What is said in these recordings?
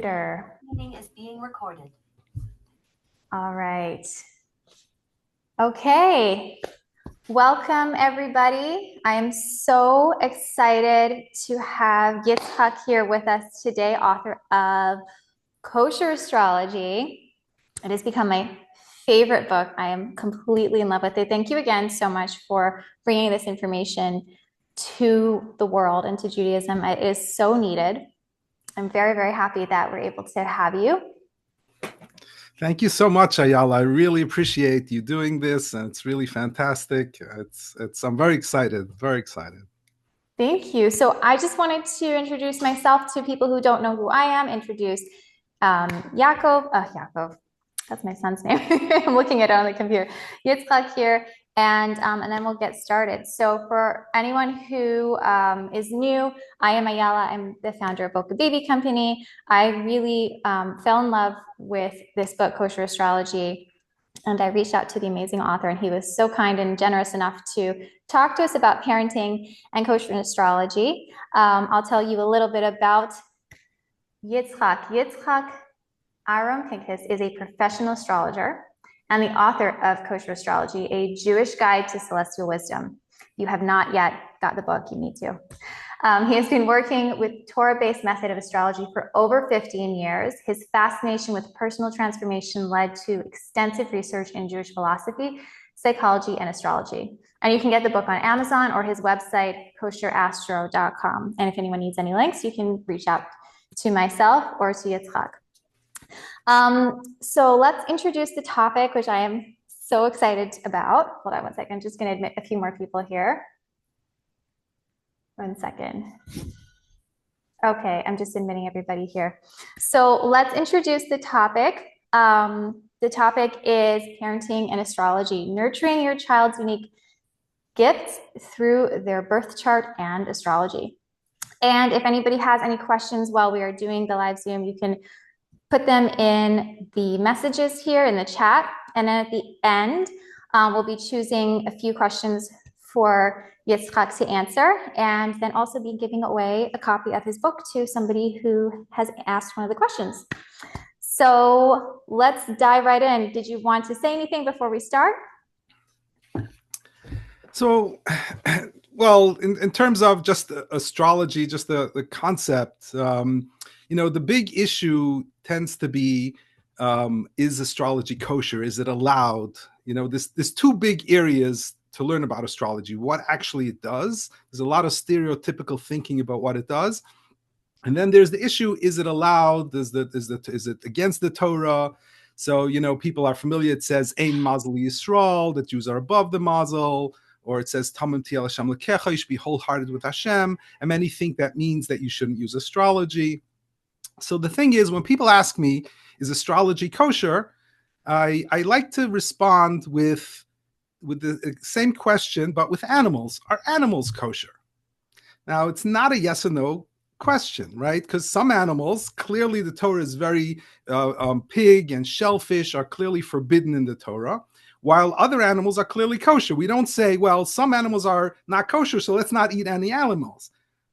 Meeting is being recorded. All right. Okay. Welcome, everybody. I am so excited to have Yitzchok here with us today, author of Kosher Astrology. It has become my favorite book. I am completely in love with it. Thank you again so much for bringing this information to the world and to Judaism. It is so needed. I'm very, very happy that we're able to have you. Thank you so much, Ayala. I really appreciate you doing this, and it's really fantastic. I'm very excited, very excited. Thank you. So I just wanted to introduce myself to people who don't know who I am, introduce Yaakov, that's my son's name. I'm looking at it on the computer. Yitzchok here, and then we'll get started. So for anyone who is new, I am Ayala. I'm the founder of Boca Baby Company. I really fell in love with this book, Kosher Astrology, and I reached out to the amazing author, and he was so kind and generous enough to talk to us about parenting and kosher astrology. I'll tell you a little bit about Yitzchok. Yitzchok Pinkesz is a professional astrologer and the author of Kosher Astrology, a Jewish guide to celestial wisdom. If you have not yet got the book, you need to. He has been working with Torah-based method of astrology for over 15 years. His fascination with personal transformation led to extensive research in Jewish philosophy, psychology, and astrology. And you can get the book on Amazon or his website, kosherastro.com. And if anyone needs any links, you can reach out to myself or to Yitzchok. So let's introduce the topic, which I am so excited about. Hold on one second. I'm just going to admit a few more people here. 1 second. Okay, I'm just admitting everybody here. So let's introduce the topic. The topic is parenting and astrology, nurturing your child's unique gifts through their birth chart and astrology. And if anybody has any questions while we are doing the live Zoom, you can put them in the messages here in the chat. And then at the end, we'll be choosing a few questions for Yitzchok to answer, and then also be giving away a copy of his book to somebody who has asked one of the questions. So let's dive right in. Did you want to say anything before we start? So, well, in terms of just astrology, just the concept, the big issue tends to be, is astrology kosher? Is it allowed? There's two big areas to learn about astrology, what actually it does. There's a lot of stereotypical thinking about what it does. And then there's the issue, is it allowed? Is it against the Torah? So, people are familiar. It says, Ein mazel Yisrael, that Jews are above the mazel. Or it says, Tamim tiel Hashem lekecha, you should be wholehearted with Hashem. And many think that means that you shouldn't use astrology. So the thing is, when people ask me, is astrology kosher? I like to respond with the same question, but with animals. Are animals kosher? Now, it's not a yes or no question, right? Because some animals, clearly the Torah is very, pig and shellfish are clearly forbidden in the Torah, while other animals are clearly kosher. We don't say, well, some animals are not kosher, so let's not eat any animals.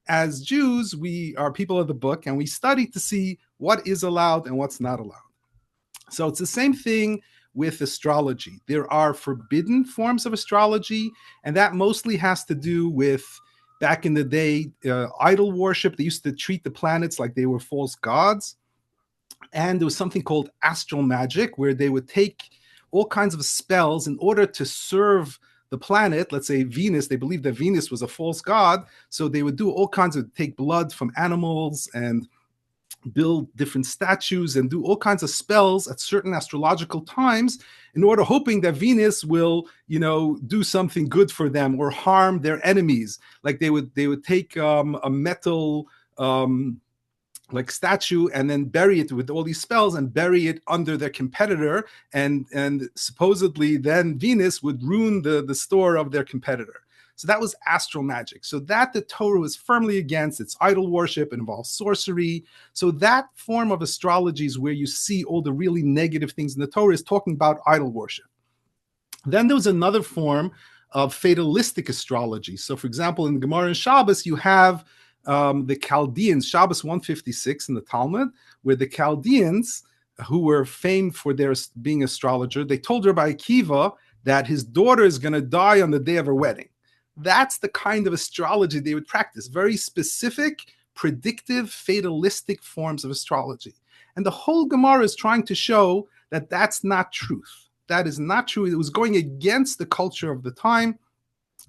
As Jews, we are people of the book, and we study to see what is allowed and what's not allowed. So it's the same thing with astrology. There are forbidden forms of astrology, and that mostly has to do with, back in the day, idol worship. They used to treat the planets like they were false gods. And there was something called astral magic, where they would take all kinds of spells in order to serve the planet. Let's say Venus, they believed that Venus was a false god, so they would do all kinds of, take blood from animals and build different statues and do all kinds of spells at certain astrological times in order, hoping that Venus will, do something good for them or harm their enemies. Like they would take a metal like statue and then bury it with all these spells and bury it under their competitor, and supposedly then Venus would ruin the store of their competitor. So that was astral magic. So that the Torah was firmly against. It's idol worship, it involves sorcery. So that form of astrology is where you see all the really negative things in the Torah, is talking about idol worship. Then there was another form of fatalistic astrology. So for example, in Gemara and Shabbos, you have the Chaldeans, Shabbos 156 in the Talmud, where the Chaldeans, who were famed for their being astrologer, they told Rabbi Akiva that his daughter is going to die on the day of her wedding. That's the kind of astrology they would practice, very specific, predictive, fatalistic forms of astrology. And the whole Gemara is trying to show that that's not truth. That is not true. It was going against the culture of the time,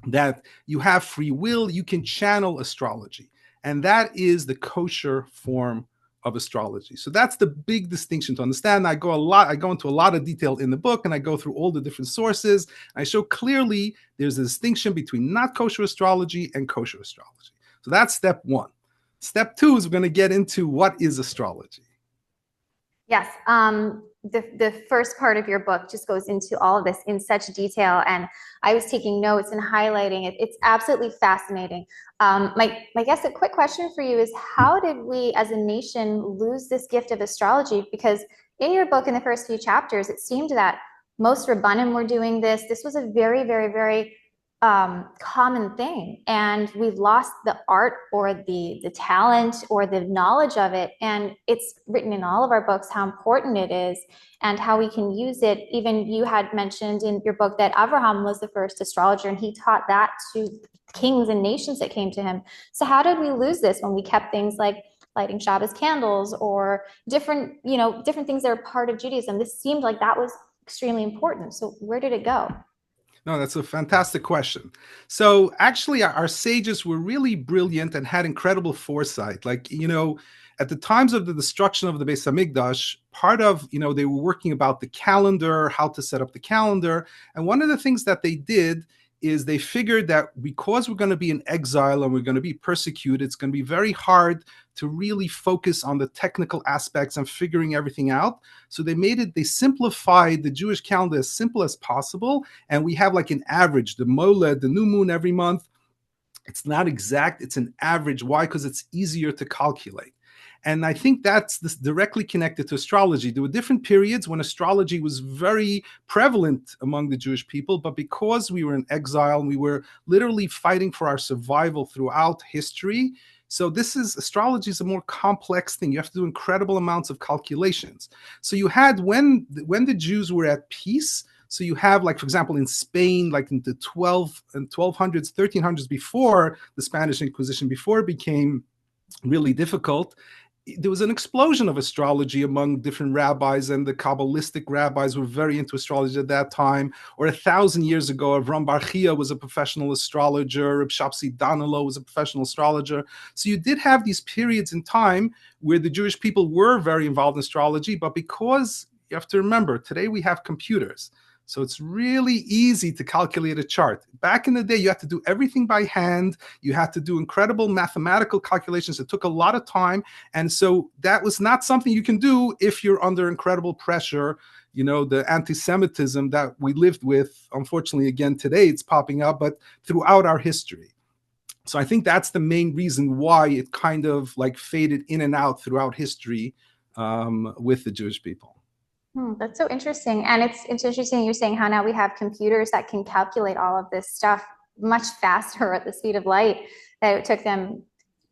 that you have free will, you can channel astrology. And that is the kosher form of astrology. So that's the big distinction to understand. I go into a lot of detail in the book, and I go through all the different sources. I show clearly there's a distinction between not kosher astrology and kosher astrology. So that's step one. Step two is we're going to get into what is astrology. Yes. The first part of your book just goes into all of this in such detail, and I was taking notes and highlighting it. It's absolutely fascinating. My guess, a quick question for you is, how did we as a nation lose this gift of astrology? Because in your book, in the first few chapters, it seemed that most Rabbanim were doing this. This was a very, very, very common thing, and we've lost the art or the talent or the knowledge of it. And it's written in all of our books how important it is and how we can use it. Even you had mentioned in your book that Abraham was the first astrologer, and he taught that to kings and nations that came to him. So how did we lose this when we kept things like lighting Shabbos candles or different things that are part of Judaism? This seemed like that was extremely important. So where did it go? No, that's a fantastic question. So actually, our sages were really brilliant and had incredible foresight. Like, at the times of the destruction of the Beis Hamikdash, part of, they were working about the calendar, how to set up the calendar. And one of the things that they did is they figured that because we're going to be in exile and we're going to be persecuted, it's going to be very hard to really focus on the technical aspects and figuring everything out. So they simplified the Jewish calendar as simple as possible. And we have like an average, the Moled, the new moon every month. It's not exact, it's an average. Why? Because it's easier to calculate. And I think that's directly connected to astrology. There were different periods when astrology was very prevalent among the Jewish people, but because we were in exile and we were literally fighting for our survival throughout history, so astrology is a more complex thing. You have to do incredible amounts of calculations. So you had, when the Jews were at peace, so you have, like, for example, in Spain, like in the 1200s, 1300s, before the Spanish Inquisition, before it became really difficult, there was an explosion of astrology among different rabbis, and the Kabbalistic rabbis were very into astrology at that time. Or 1,000 years ago, Avram Bar Chia was a professional astrologer, Reb Shapsi Danilo was a professional astrologer. So you did have these periods in time where the Jewish people were very involved in astrology, but because, you have to remember, today we have computers. So it's really easy to calculate a chart. Back in the day, you had to do everything by hand. You had to do incredible mathematical calculations. It took a lot of time. And so that was not something you can do if you're under incredible pressure. The anti-Semitism that we lived with, unfortunately, again, today it's popping up, but throughout our history. So I think that's the main reason why it kind of like faded in and out throughout history with the Jewish people. That's so interesting. And it's interesting you're saying how now we have computers that can calculate all of this stuff much faster at the speed of light, that it took them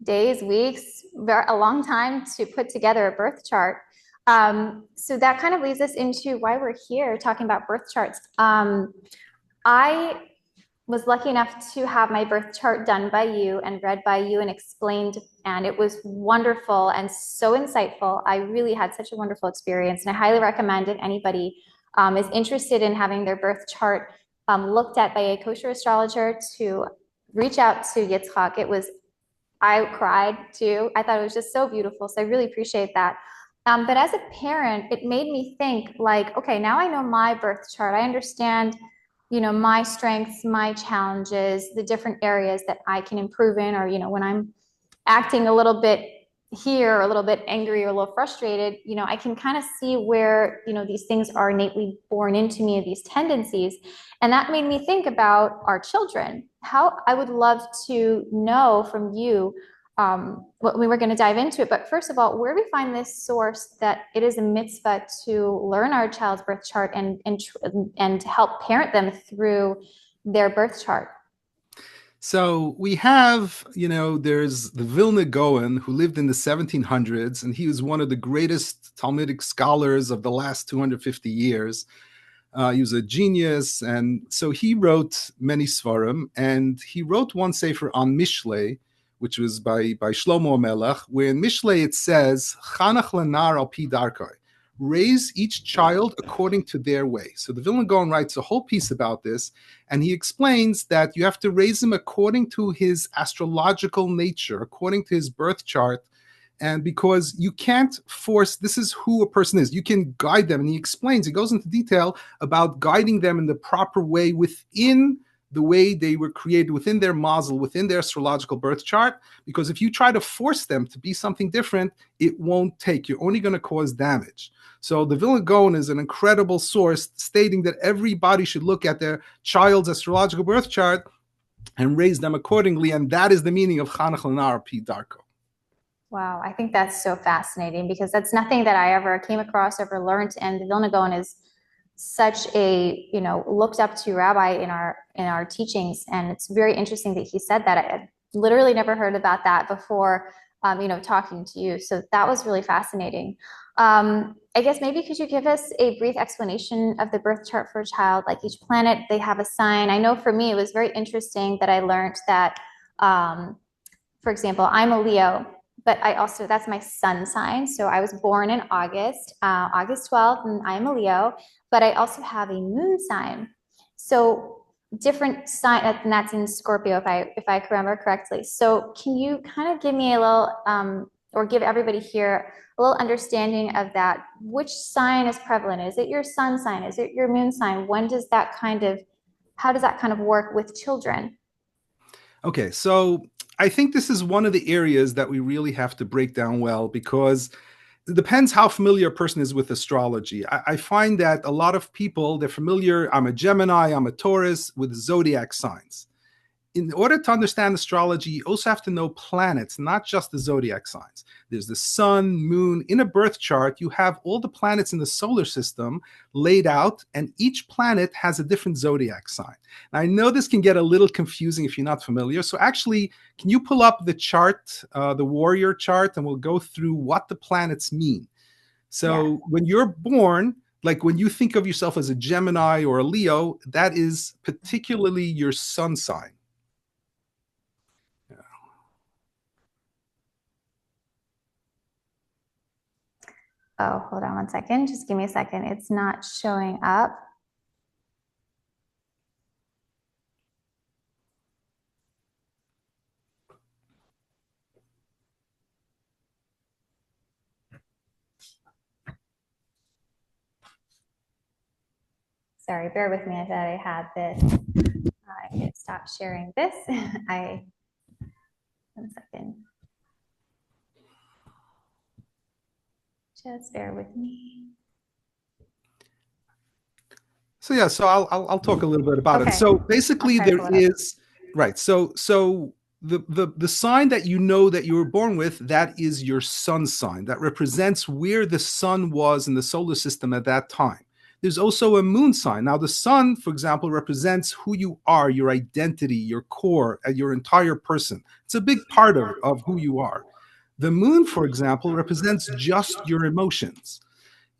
days, weeks, a long time to put together a birth chart. So that kind of leads us into why we're here talking about birth charts. I was lucky enough to have my birth chart done by you and read by you and explained, and it was wonderful and so insightful. I really had such a wonderful experience, and I highly recommend if anybody is interested in having their birth chart looked at by a kosher astrologer to reach out to Yitzchok. I cried too. I thought it was just so beautiful. So I really appreciate that. But as a parent, it made me think like, okay, now I know my birth chart. I understand my strengths, my challenges, the different areas that I can improve in, or, when I'm acting a little bit here, or a little bit angry or a little frustrated, I can kind of see where, these things are innately born into me, these tendencies. And that made me think about our children. How I would love to know from you, we were going to dive into it, but first of all, where do we find this source that it is a mitzvah to learn our child's birth chart and help parent them through their birth chart? So we have, there's the Vilna Gaon who lived in the 1700s, and he was one of the greatest Talmudic scholars of the last 250 years. He was a genius, and so he wrote many svarim, and he wrote one sefer on Mishlei, which was by Shlomo Melech, where in Mishlei it says, Chanach lenar al pi darkai, raise each child according to their way. So the Vilna Gaon writes a whole piece about this, and he explains that you have to raise him according to his astrological nature, according to his birth chart, and because you can't force, this is who a person is. You can guide them, and he goes into detail about guiding them in the proper way within the way they were created, within their mazel, within their astrological birth chart, because if you try to force them to be something different, it won't take. You're only going to cause damage. So the Vilna Gaon is an incredible source stating that everybody should look at their child's astrological birth chart and raise them accordingly, and that is the meaning of Chanach lenar pi darko. Wow, I think that's so fascinating because that's nothing that I ever came across, ever learned, and the Vilna Gaon is such a looked up to rabbi in our teachings, and it's very interesting that he said that. I had literally never heard about that before, talking to you. So that was really fascinating. I guess maybe could you give us a brief explanation of the birth chart for a child? Like each planet, they have a sign. I know for me, it was very interesting that I learned that, for example, I'm a Leo, but that's my sun sign. So I was born in August 12th, and I'm a Leo, but I also have a moon sign. So different sign, and that's in Scorpio, if I remember correctly. So can you kind of give me a little, or give everybody here a little understanding of that? Which sign is prevalent? Is it your sun sign? Is it your moon sign? How does that kind of work with children? Okay, so I think this is one of the areas that we really have to break down well, because it depends how familiar a person is with astrology. I find that a lot of people, they're familiar, I'm a Gemini, I'm a Taurus, with zodiac signs. In order to understand astrology, you also have to know planets, not just the zodiac signs. There's the sun, moon. In a birth chart, you have all the planets in the solar system laid out, and each planet has a different zodiac sign. Now, I know this can get a little confusing if you're not familiar. So actually, can you pull up the chart, the warrior chart, and we'll go through what the planets mean. So when you're born, like when you think of yourself as a Gemini or a Leo, that is particularly your sun sign. Oh, hold on one second. Just give me a second. It's not showing up. Sorry, bear with me. I thought I had this. I can stop sharing this. One second. Just bear with me. So yeah, so I'll talk a little bit about it. So basically, there is So the sign that you know that you were born with, that is your sun sign. That represents where the sun was in the solar system at that time. There's also a moon sign. Now, the sun, for example, represents who you are, your identity, your core, and your entire person. It's a big part of who you are. The moon, for example, represents just your emotions,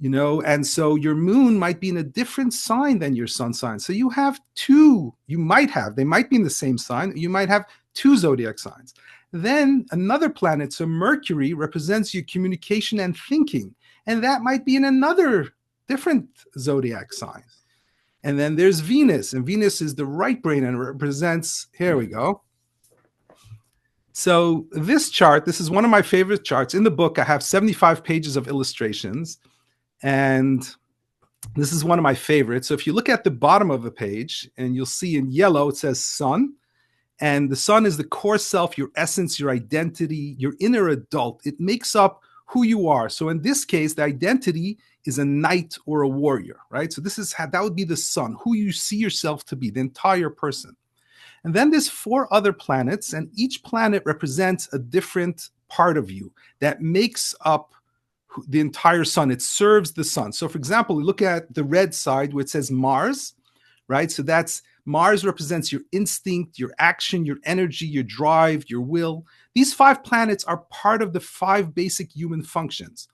and so your moon might be in a different sign than your sun sign. So you have they might be in the same sign. You might have two zodiac signs. Then another planet, so Mercury, represents your communication and thinking, and that might be in another different zodiac sign. And then there's Venus, and Venus is the right brain and represents, here we go. So this chart, this is one of my favorite charts. In the book, I have 75 pages of illustrations, and this is one of my favorites. So if you look at the bottom of the page, and you'll see in yellow, it says sun, and the sun is the core self, your essence, your identity, your inner adult. It makes up who you are. So in this case, the identity is a knight or a warrior, right? So that would be the sun, who you see yourself to be, the entire person. And then there's 4 other planets, and each planet represents a different part of you that makes up the entire sun. It serves the sun. So for example, we look at the red side where it says Mars, right? So that's Mars represents your instinct, your action, your energy, your drive, your will. These 5 planets are part of the 5 basic human functions.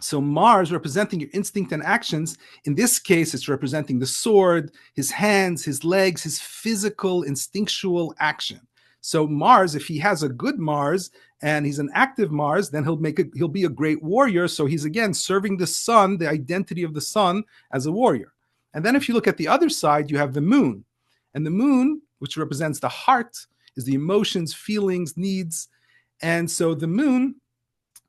So Mars representing your instinct and actions, in this case, it's representing the sword, his hands, his legs, his physical, instinctual action. So Mars, if he has a good Mars and he's an active Mars, then he'll be a great warrior. So he's again serving the sun, the identity of the sun as a warrior. And then if you look at the other side, you have the moon. And the moon, which represents the heart, is the emotions, feelings, needs. And so the moon,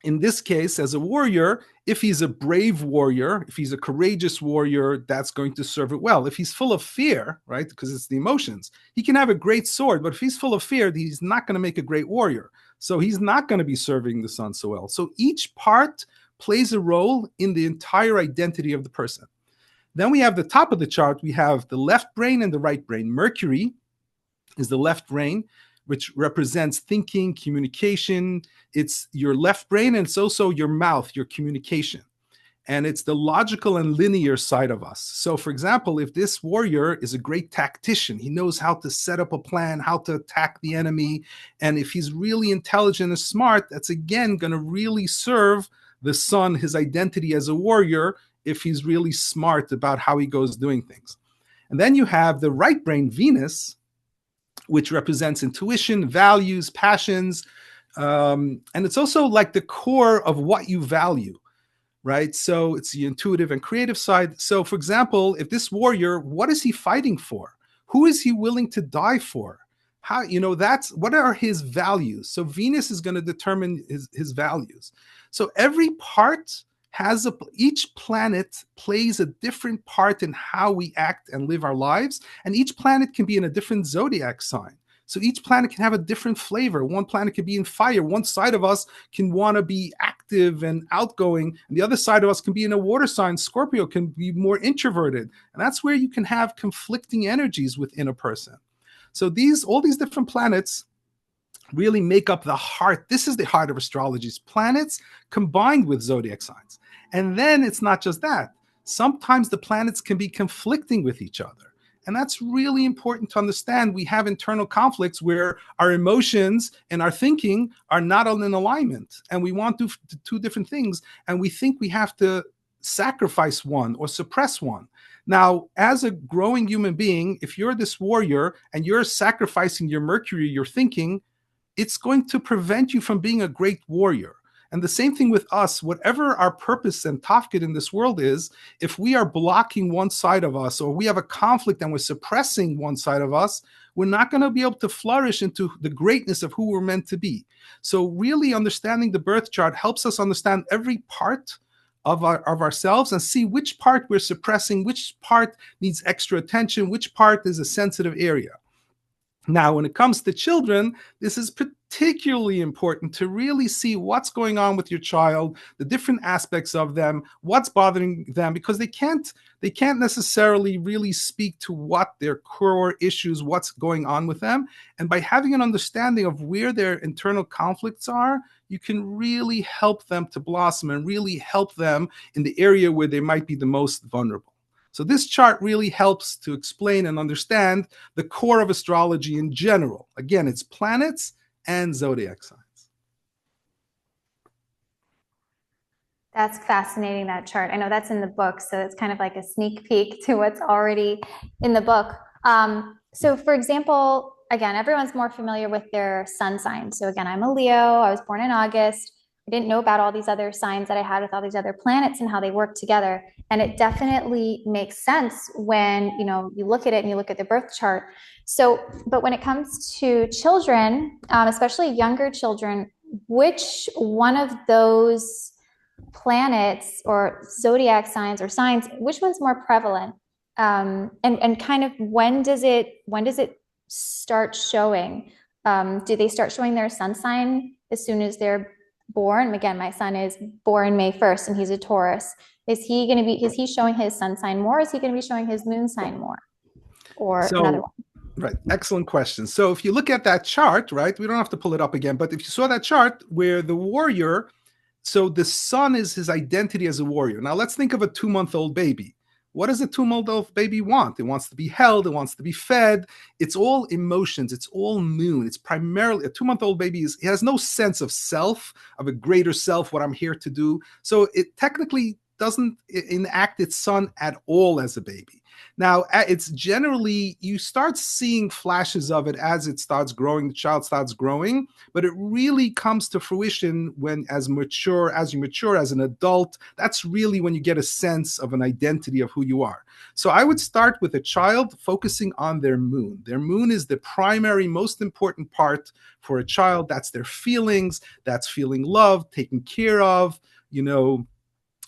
in this case, as a warrior, if he's a brave warrior, if he's a courageous warrior, that's going to serve it well. If he's full of fear, right, because it's the emotions, he can have a great sword, but if he's full of fear, he's not going to make a great warrior. So he's not going to be serving the sun so well. So each part plays a role in the entire identity of the person. Then we have the top of the chart, we have the left brain and the right brain. Mercury is the left brain, which represents thinking, communication. It's your left brain, and it's also your mouth, your communication. And it's the logical and linear side of us. So for example, if this warrior is a great tactician, he knows how to set up a plan, how to attack the enemy. And if he's really intelligent and smart, that's again going to really serve the sun, his identity as a warrior, if he's really smart about how he goes doing things. And then you have the right brain, Venus, which represents intuition, values, passions. And it's also like the core of what you value, right? So it's the intuitive and creative side. So for example, if this warrior, what is he fighting for? Who is he willing to die for? How, what are his values? So Venus is going to determine his values. So every part each planet plays a different part in how we act and live our lives. And each planet can be in a different zodiac sign. So each planet can have a different flavor. One planet can be in fire. One side of us can want to be active and outgoing. And the other side of us can be in a water sign. Scorpio can be more introverted. And that's where you can have conflicting energies within a person. So all these different planets really make up the heart. This is the heart of astrology. It's planets combined with zodiac signs. And then it's not just that. Sometimes the planets can be conflicting with each other. And that's really important to understand. We have internal conflicts where our emotions and our thinking are not all in alignment. And we want to do 2 different things. And we think we have to sacrifice one or suppress one. Now, as a growing human being, if you're this warrior and you're sacrificing your Mercury, your thinking, it's going to prevent you from being a great warrior. And the same thing with us, whatever our purpose and tafkid in this world is, if we are blocking one side of us or we have a conflict and we're suppressing one side of us, we're not going to be able to flourish into the greatness of who we're meant to be. So really understanding the birth chart helps us understand every part of ourselves and see which part we're suppressing, which part needs extra attention, which part is a sensitive area. Now, when it comes to children, this is particularly important to really see what's going on with your child, the different aspects of them, what's bothering them, because they can't necessarily really speak to what their core issues, what's going on with them. And by having an understanding of where their internal conflicts are, you can really help them to blossom and really help them in the area where they might be the most vulnerable. So this chart really helps to explain and understand the core of astrology in general. Again, it's planets and zodiac signs. That's fascinating, that chart. I know that's in the book, so it's kind of like a sneak peek to what's already in the book. So for example, again, everyone's more familiar with their sun sign. So again, I'm a Leo. I was born in August. I didn't know about all these other signs that I had with all these other planets and how they work together. And it definitely makes sense when, you look at it and you look at the birth chart. So, but when it comes to children, especially younger children, which one of those planets or zodiac signs or signs, which one's more prevalent? And kind of when does it start showing? Do they start showing their sun sign as soon as they're born? Again, my son is born May 1st and he's a Taurus. Is he showing his sun sign more? Is he going to be showing his moon sign more? Or another one? Right. Excellent question. So if you look at that chart, right, we don't have to pull it up again, but if you saw that chart where the warrior, so the sun is his identity as a warrior. Now let's think of a 2-month-old baby. What does a 2-month old baby want? It wants to be held, it wants to be fed. It's all emotions, it's all moon. It's primarily a 2-month old baby it has no sense of self, of a greater self, what I'm here to do. So it technically doesn't enact its sun at all as a baby. Now, it's generally, you start seeing flashes of it as it starts growing, the child starts growing, but it really comes to fruition when, as you mature as an adult, that's really when you get a sense of an identity of who you are. So I would start with a child focusing on their moon. Their moon is the primary, most important part for a child. That's their feelings, that's feeling loved, taken care of,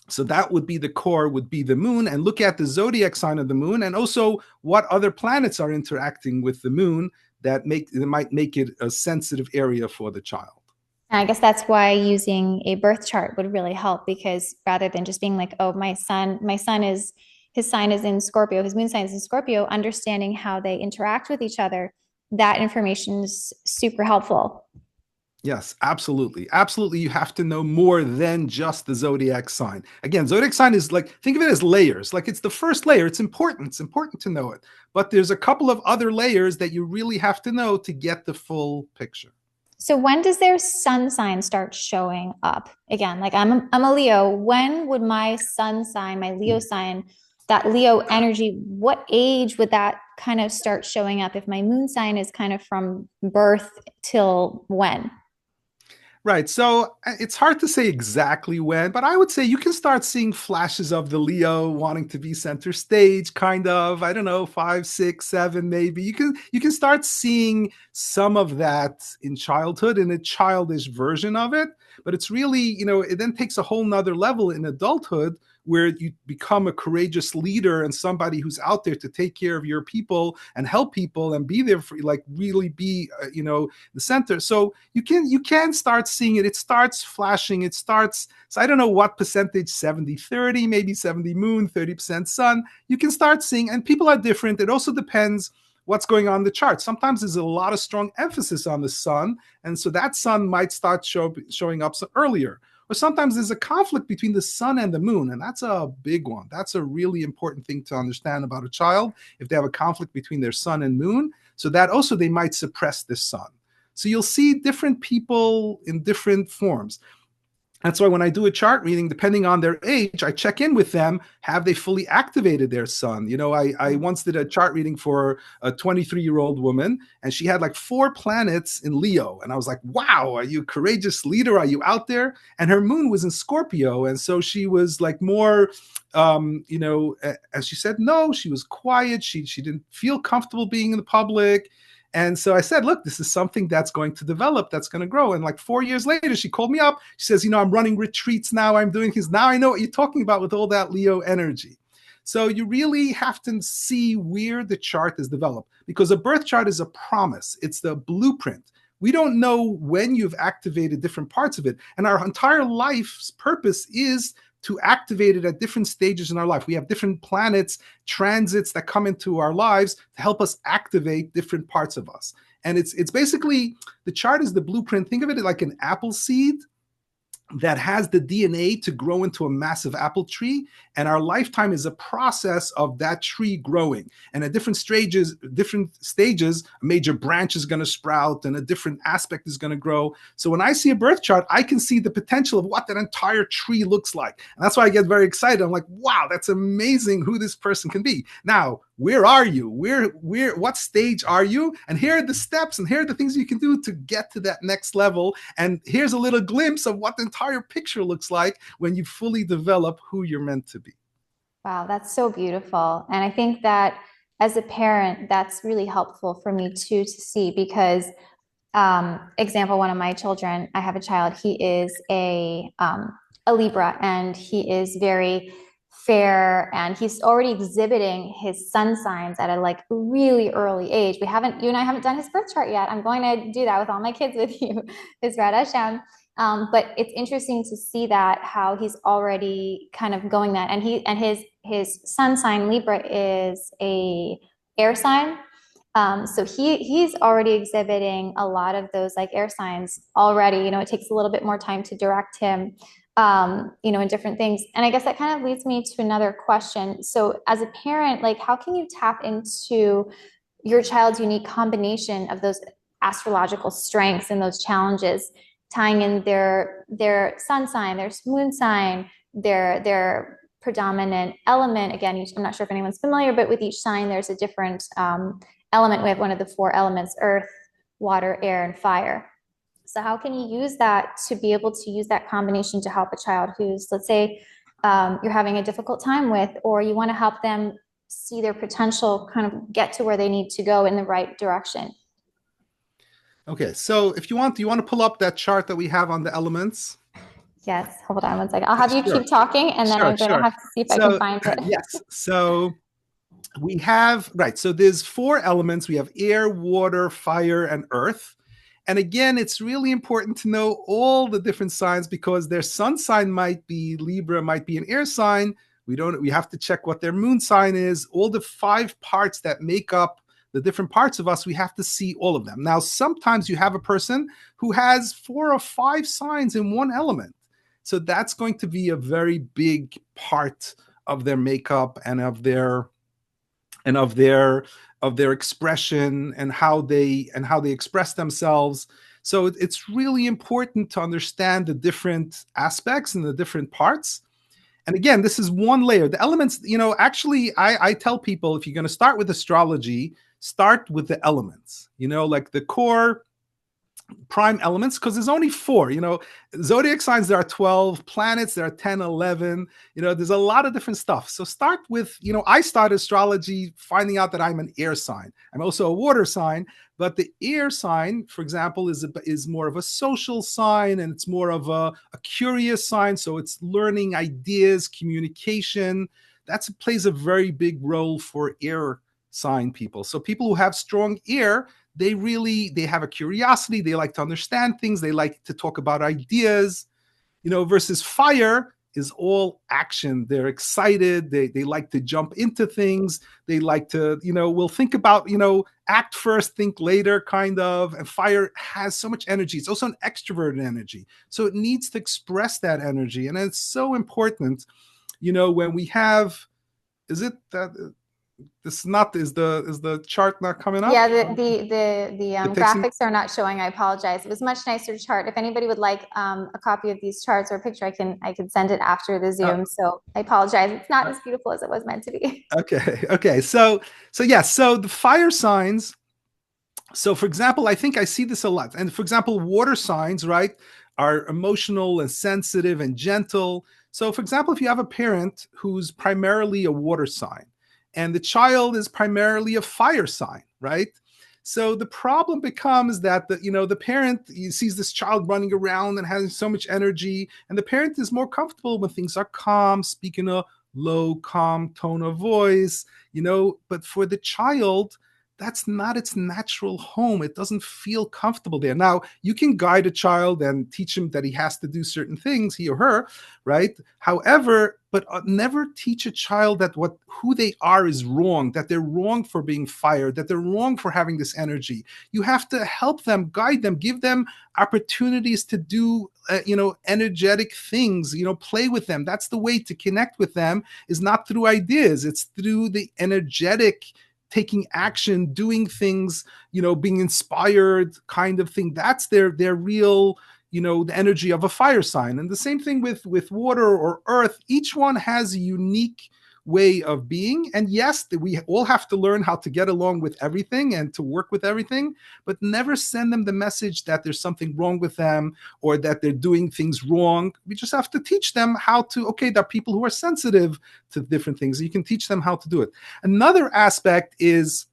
so that would be the core, would be the moon, and look at the zodiac sign of the moon, and also what other planets are interacting with the moon that might make it a sensitive area for the child. I guess that's why using a birth chart would really help, because rather than just being like, oh, his sign is in Scorpio, his moon sign is in Scorpio, understanding how they interact with each other, that information is super helpful. Yes, absolutely. Absolutely. You have to know more than just the zodiac sign. Again, zodiac sign is like, think of it as layers. Like, it's the first layer. It's important. It's important to know it. But there's a couple of other layers that you really have to know to get the full picture. So when does their sun sign start showing up? Again, like I'm a Leo. When would my sun sign, my Leo sign, that Leo energy, what age would that kind of start showing up if my moon sign is kind of from birth till when? Right. So it's hard to say exactly when, but I would say you can start seeing flashes of the Leo wanting to be center stage, kind of. I don't know, 5, 6, 7, maybe. You can start seeing some of that in childhood, in a childish version of it. But it's really, it then takes a whole nother level in adulthood, where you become a courageous leader and somebody who's out there to take care of your people and help people and be there for, like, really be, the center. So you can start seeing it. It starts flashing. So I don't know what percentage, 70-30, maybe 70 moon, 30% sun. You can start seeing, and people are different. It also depends what's going on in the chart. Sometimes there's a lot of strong emphasis on the sun, and so that sun might start showing up earlier. Or sometimes there's a conflict between the sun and the moon, and that's a big one. That's a really important thing to understand about a child, if they have a conflict between their sun and moon, so that also they might suppress the sun. So you'll see different people in different forms. That's why when I do a chart reading, depending on their age, I check in with them. Have they fully activated their sun? I once did a chart reading for a 23-year-old woman, and she had like 4 planets in Leo. And I was like, wow, are you a courageous leader? Are you out there? And her moon was in Scorpio. And so she was like more, as she said, no, she was quiet. She didn't feel comfortable being in the public. And so I said, look, this is something that's going to develop, that's going to grow. And like 4 years later, she called me up. She says, I'm running retreats now. I'm doing things. Now I know what you're talking about with all that Leo energy. So you really have to see where the chart is developed, because a birth chart is a promise. It's the blueprint. We don't know when you've activated different parts of it. And our entire life's purpose is to activate it at different stages in our life. We have different planets, transits that come into our lives to help us activate different parts of us. And it's basically, the chart is the blueprint. Think of it like an apple seed that has the DNA to grow into a massive apple tree. And our lifetime is a process of that tree growing. And at different stages, a major branch is going to sprout and a different aspect is going to grow. So when I see a birth chart, I can see the potential of what that entire tree looks like. And that's why I get very excited. I'm like, wow, that's amazing who this person can be. Now, where are you? What stage are you? And here are the steps, and here are the things you can do to get to that next level. And here's a little glimpse of what the entire picture looks like when you fully develop who you're meant to be. Wow, that's so beautiful. And I think that as a parent, that's really helpful for me too, to see, because example, one of my children, I have a child, he is a Libra, and he is very fair, and he's already exhibiting his sun signs at a like really early age. You and I haven't done his birth chart yet. I'm going to do that with all my kids with you, Bezrat Hashem. But it's interesting to see that how he's already kind of going that, and his sun sign Libra is a air sign. So he's already exhibiting a lot of those like air signs already. It takes a little bit more time to direct him. in different things. And I guess that kind of leads me to another question. So as a parent, like how can you tap into your child's unique combination of those astrological strengths and those challenges, tying in their sun sign, their moon sign, their predominant element. Again, I'm not sure if anyone's familiar, but with each sign, there's a different element. We have one of the four elements: earth, water, air, and fire. So how can you use that to be able to use that combination to help a child who's, let's say, you're having a difficult time with, or you want to help them see their potential kind of get to where they need to go in the right direction? Okay, so if you want, do you want to pull up that chart that we have on the elements? Yes, hold on one second. I'll have you Sure. keep talking, and then I'm going to have to see if I can find it. Yes, so we have, right, so there's four elements. We have air, water, fire, and earth. And again, it's really important to know all the different signs, because their sun sign might be Libra, might be an air sign. We have to check what their moon sign is. All the 5 parts that make up the different parts of us, we have to see all of them. Now, sometimes you have a person who has 4 or 5 signs in one element. So that's going to be a very big part of their makeup and of their expression and how they express themselves. So it's really important to understand the different aspects and the different parts. And again, this is one layer. The elements, actually, I tell people, if you're going to start with astrology, start with the elements, like the core prime elements, because there's only 4. Zodiac signs, there are 12 planets, there are 10, 11. There's a lot of different stuff. So start with, I started astrology finding out that I'm an air sign. I'm also a water sign, but the air sign, for example, is more of a social sign, and it's more of a curious sign. So it's learning ideas, communication. That plays a very big role for air sign people. So people who have strong air, they have a curiosity. They like to understand things. They like to talk about ideas, versus fire is all action. They're excited. They like to jump into things. They like to, will think about, act first, think later, kind of. And fire has so much energy. It's also an extroverted energy. So it needs to express that energy. And it's so important, when we have, is the chart not coming up? Yeah, the graphics are not showing. I apologize. It was a much nicer chart. If anybody would like a copy of these charts or a picture, I can send it after the Zoom. So I apologize. It's not as beautiful as it was meant to be. Okay. So yes. So the fire signs. So for example, I think I see this a lot. And for example, water signs, right, are emotional and sensitive and gentle. So for example, if you have a parent who's primarily a water sign, and the child is primarily a fire sign, right? So the problem becomes that the parent sees this child running around and having so much energy, and the parent is more comfortable when things are calm, speaking a low, calm tone of voice, but for the child, that's not its natural home. It doesn't feel comfortable there. Now, you can guide a child and teach him that he has to do certain things, he or her, right? However, but never teach a child that who they are is wrong, that they're wrong for being fired, that they're wrong for having this energy. You have to help them, guide them, give them opportunities to do, energetic things, play with them. That's the way to connect with them, is not through ideas. It's through the energetic taking action, doing things, being inspired kind of thing. That's their real, the energy of a fire sign. And the same thing with water or earth. Each one has a unique way of being. And yes, we all have to learn how to get along with everything and to work with everything, but never send them the message that there's something wrong with them or that they're doing things wrong. We just have to teach them how to, there are people who are sensitive to different things. You can teach them how to do it. Another aspect is,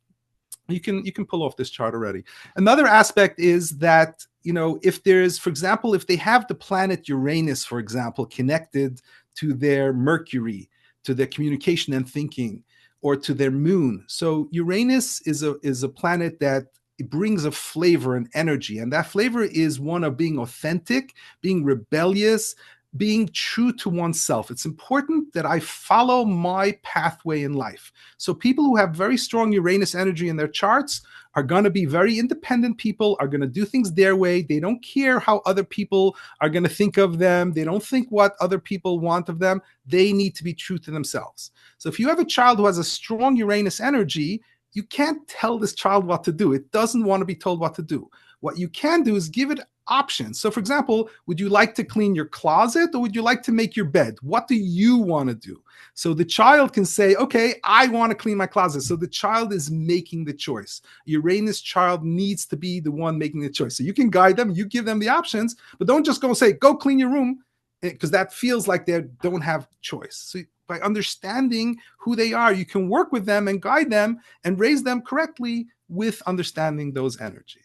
you can pull off this chart already. Another aspect is that, if there's, for example, if they have the planet Uranus, for example, connected to their Mercury, to their communication and thinking, or to their moon. So Uranus is a planet that brings a flavor and energy, and that flavor is one of being authentic, being rebellious, being true to oneself. It's important that I follow my pathway in life. So people who have very strong Uranus energy in their charts are going to be very independent people, are going to do things their way. They don't care how other people are going to think of them. They don't think what other people want of them. They need to be true to themselves. So if you have a child who has a strong Uranus energy, you can't tell this child what to do. It doesn't want to be told what to do. What you can do is give it options. So for example, would you like to clean your closet or would you like to make your bed? What do you want to do? So the child can say, okay, I want to clean my closet. So the child is making the choice. Uranus child needs to be the one making the choice. So you can guide them, you give them the options, but don't just go and say, go clean your room, because that feels like they don't have choice. So by understanding who they are, you can work with them and guide them and raise them correctly with understanding those energies.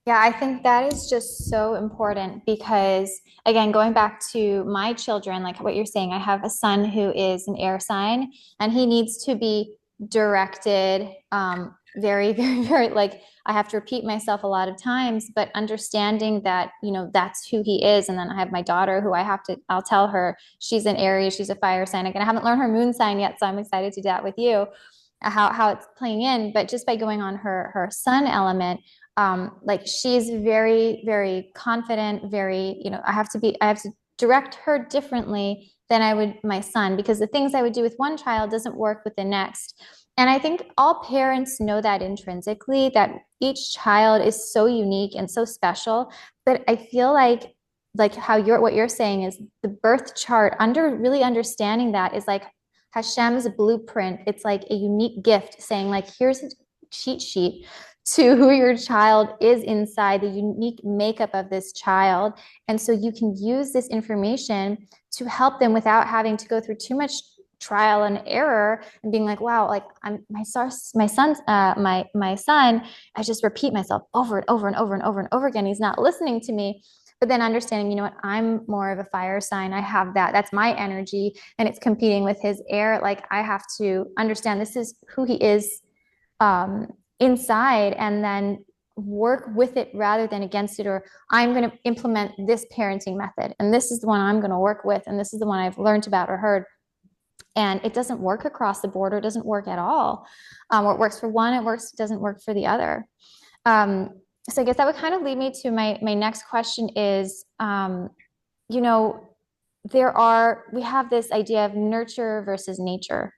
Yeah, I think that is just so important because, again, going back to my children, like what you're saying, I have a son who is an air sign and he needs to be directed very, very, very, like I have to repeat myself a lot of times, but understanding that, you know, that's who he is. And then I have my daughter who I'll tell her she's an Aries, she's a fire sign. Again, I haven't learned her moon sign yet, so I'm excited to do that with you, how it's playing in. But just by going on her sun element, like she's very, very confident, very, you know, I have to direct her differently than I would my son, because the things I would do with one child doesn't work with the next. And I think all parents know that intrinsically, that each child is so unique and so special. But I feel like what you're saying is the birth chart, really understanding that is like Hashem's blueprint. It's like a unique gift saying like, here's a cheat sheet to who your child is inside, the unique makeup of this child. And so you can use this information to help them without having to go through too much trial and error and being like, wow, like my son, I just repeat myself over and over and over and over and over again. He's not listening to me. But then understanding, you know what, I'm more of a fire sign. I have that's my energy and it's competing with his air. Like I have to understand this is who he is inside, and then work with it rather than against it, or I'm going to implement this parenting method and this is the one I'm going to work with and this is the one I've learned about or heard, and it doesn't work across the board, or it doesn't work at all. Or it works for one, it doesn't work for the other. So I guess that would kind of lead me to my next question is, you know, we have this idea of nurture versus nature.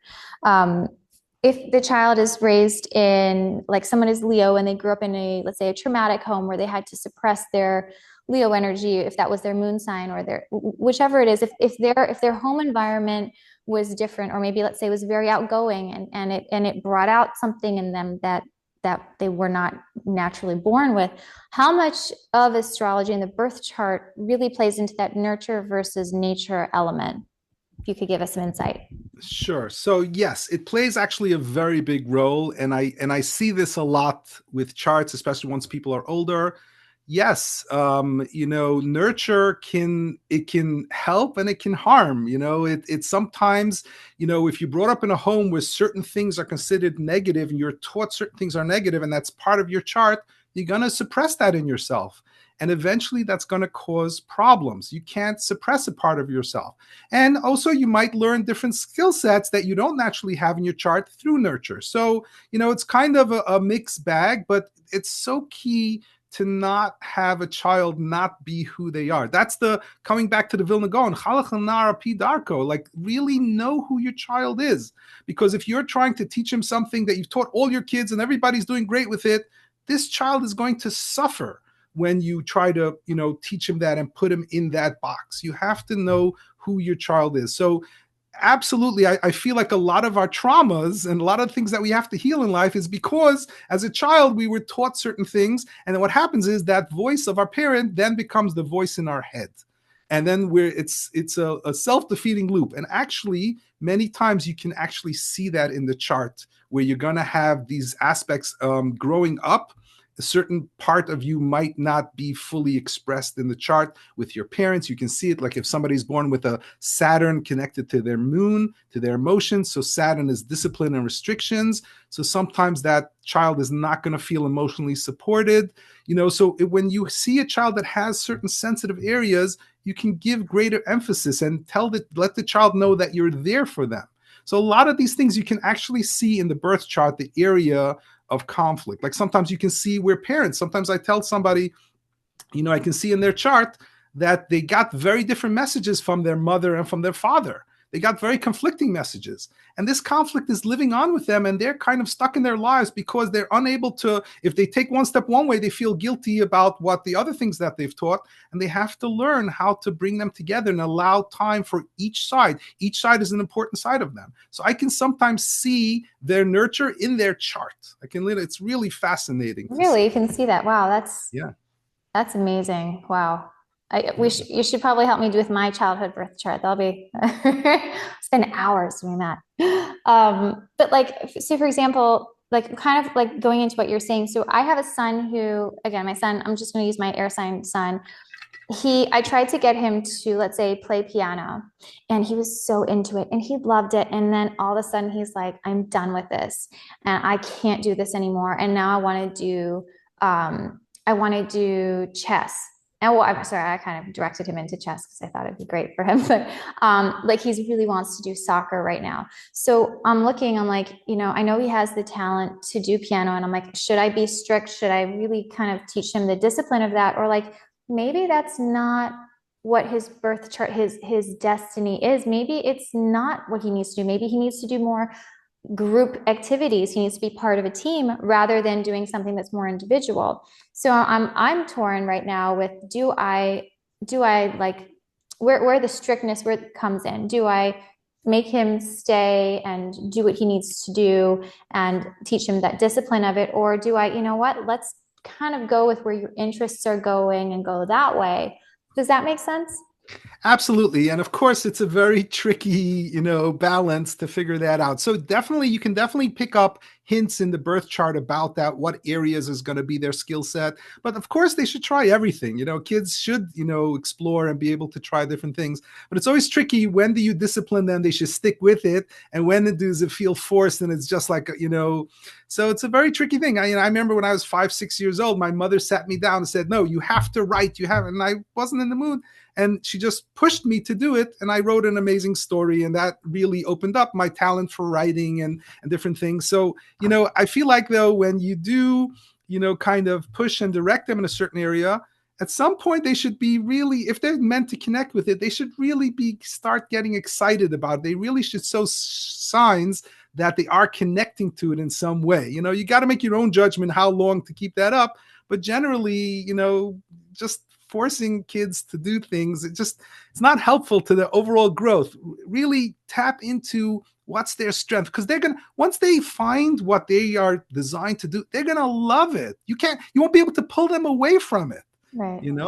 If the child is raised in, like someone is Leo and they grew up in let's say a traumatic home where they had to suppress their Leo energy, if that was their moon sign or whichever it is, if their home environment was different, or maybe let's say was very outgoing and it brought out something in them that they were not naturally born with, how much of astrology in the birth chart really plays into that nurture versus nature element? If you could give us some insight. Sure. So yes, it plays actually a very big role, and I see this a lot with charts, especially once people are older. Yes, you know, nurture can help and it can harm. You know, it sometimes, you know, if you're brought up in a home where certain things are considered negative and you're taught certain things are negative, and that's part of your chart, you're gonna suppress that in yourself. And eventually that's going to cause problems. You can't suppress a part of yourself. And also you might learn different skill sets that you don't naturally have in your chart through nurture. So, you know, it's kind of a mixed bag, but it's so key to not have a child not be who they are. That's coming back to the Vilna Gaon, like really know who your child is. Because if you're trying to teach him something that you've taught all your kids and everybody's doing great with it, this child is going to suffer when you try to, you know, teach him that and put him in that box. You have to know who your child is. So absolutely, I feel like a lot of our traumas and a lot of things that we have to heal in life is because as a child, we were taught certain things. And then what happens is that voice of our parent then becomes the voice in our head. And then it's a self-defeating loop. And actually, many times you can actually see that in the chart where you're going to have these aspects growing up a certain part of you might not be fully expressed in the chart with your parents. You can see it like if somebody's born with a Saturn connected to their moon, to their emotions. So Saturn is discipline and restrictions. So sometimes that child is not going to feel emotionally supported. So when you see a child that has certain sensitive areas, you can give greater emphasis and let the child know that you're there for them. So a lot of these things you can actually see in the birth chart, the area of conflict. Like sometimes you can see where sometimes I tell somebody, I can see in their chart that they got very different messages from their mother and from their father. They got very conflicting messages. And this conflict is living on with them, and they're kind of stuck in their lives because they're unable to, if they take one step one way, they feel guilty about what the other things that they've taught, and they have to learn how to bring them together and allow time for each side. Each side is an important side of them. So I can sometimes see their nurture in their chart. It's really fascinating. Really, you can see that. Wow, Yeah. That's amazing. Wow. You should probably help me with my childhood birth chart. That'll be spend hours doing that. But so for example, kind of like going into what you're saying. So I have a son who, again, my son, I'm just going to use my air sign son. I tried to get him to, let's say, play piano, and he was so into it and he loved it. And then all of a sudden he's like, I'm done with this and I can't do this anymore. And now I want to do chess. And I'm sorry, I kind of directed him into chess because I thought it'd be great for him. But he really wants to do soccer right now. So I'm like, I know he has the talent to do piano, and I'm like, should I be strict? Should I really kind of teach him the discipline of that? Or maybe that's not what his birth chart, his destiny is. Maybe it's not what he needs to do. Maybe he needs to do more group activities. He needs to be part of a team rather than doing something that's more individual. So I'm torn right now with, do I where the strictness where it comes in? Do I make him stay and do what he needs to do and teach him that discipline of it? Or do I, let's kind of go with where your interests are going and go that way. Does that make sense? Absolutely. And of course, it's a very tricky, balance to figure that out. So you can definitely pick up hints in the birth chart about that, what areas is going to be their skill set. But of course, they should try everything. Kids should, explore and be able to try different things. But it's always tricky. When do you discipline them? They should stick with it. And when does it feel forced? And it's just like, so it's a very tricky thing. I remember when I was 5, 6 years old, my mother sat me down and said, no, you have to write. And I wasn't in the mood. And she just pushed me to do it. And I wrote an amazing story. And that really opened up my talent for writing and different things. So, I feel like, though, when you do, kind of push and direct them in a certain area, at some point they should be really, if they're meant to connect with it, they should really start getting excited about it. They really should show signs that they are connecting to it in some way. You got to make your own judgment how long to keep that up. But generally, just forcing kids to do things, it's not helpful to the overall growth. Really tap into what's their strength, because once they find what they are designed to do, they're gonna love it. You won't be able to pull them away from it. Right. And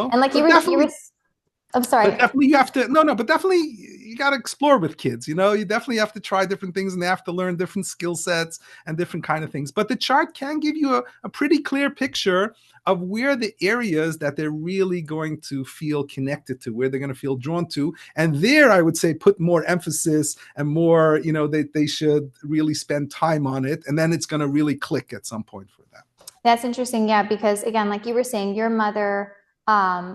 I'm sorry. But definitely you have to, but definitely you got to explore with kids. You definitely have to try different things, and they have to learn different skill sets and different kind of things. But the chart can give you a pretty clear picture of where the areas that they're really going to feel connected to, where they're going to feel drawn to. And there, I would say, put more emphasis and more, they should really spend time on it. And then it's going to really click at some point for them. That's interesting. Yeah. Because again, like you were saying, your mother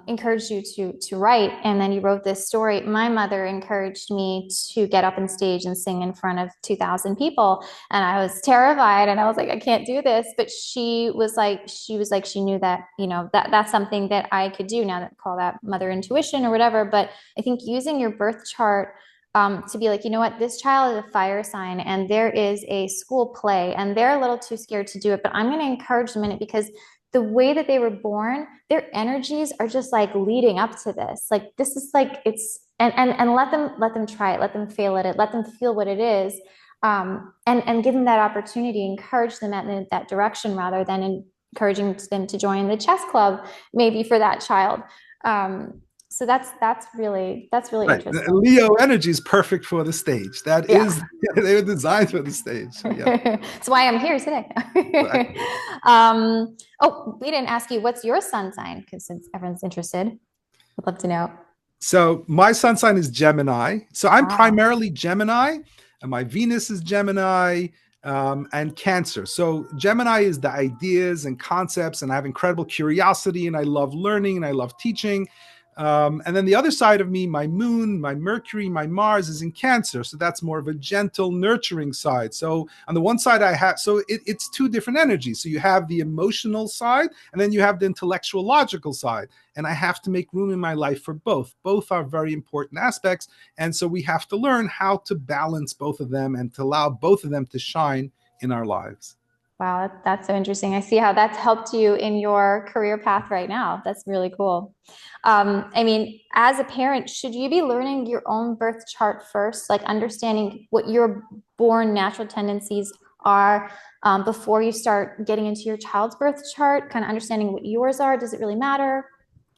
encouraged you to write, and then you wrote this story. My mother encouraged me to get up on stage and sing in front of 2,000 people, and I was terrified, and I was like, I can't do this. But she knew that that's something that I could do. Now that call that mother intuition or whatever. But I think using your birth chart to be like, this child is a fire sign, and there is a school play, and they're a little too scared to do it, but I'm going to encourage them in it, because the way that they were born, their energies are just like leading up to this. Like, this is like, it's, and let them try it, let them fail at it, let them feel what it is. And give them that opportunity, encourage them in that direction, rather than encouraging them to join the chess club, maybe for that child. So that's really Right. interesting. Leo energy is perfect for the stage. That Yeah. is, they were designed for the stage. So, yeah. That's why I'm here today. Exactly. Oh, we didn't ask you, what's your sun sign? Because since everyone's interested, I'd love to know. So my sun sign is Gemini. So I'm Wow. primarily Gemini, and my Venus is Gemini, and Cancer. So Gemini is the ideas and concepts, and I have incredible curiosity, and I love learning, and I love teaching. And then the other side of me, my moon, my Mercury, my Mars is in Cancer. So that's more of a gentle, nurturing side. So on the one side, I have, so it's two different energies. So you have the emotional side, and then you have the intellectual, logical side. And I have to make room in my life for both. Both are very important aspects. And so we have to learn how to balance both of them and to allow both of them to shine in our lives. Wow, that's so interesting. I see how that's helped you in your career path right now. That's really cool. I mean, as a parent, should you be learning your own birth chart first, like understanding what your born natural tendencies are, before you start getting into your child's birth chart, kind of understanding what yours are? Does it really matter?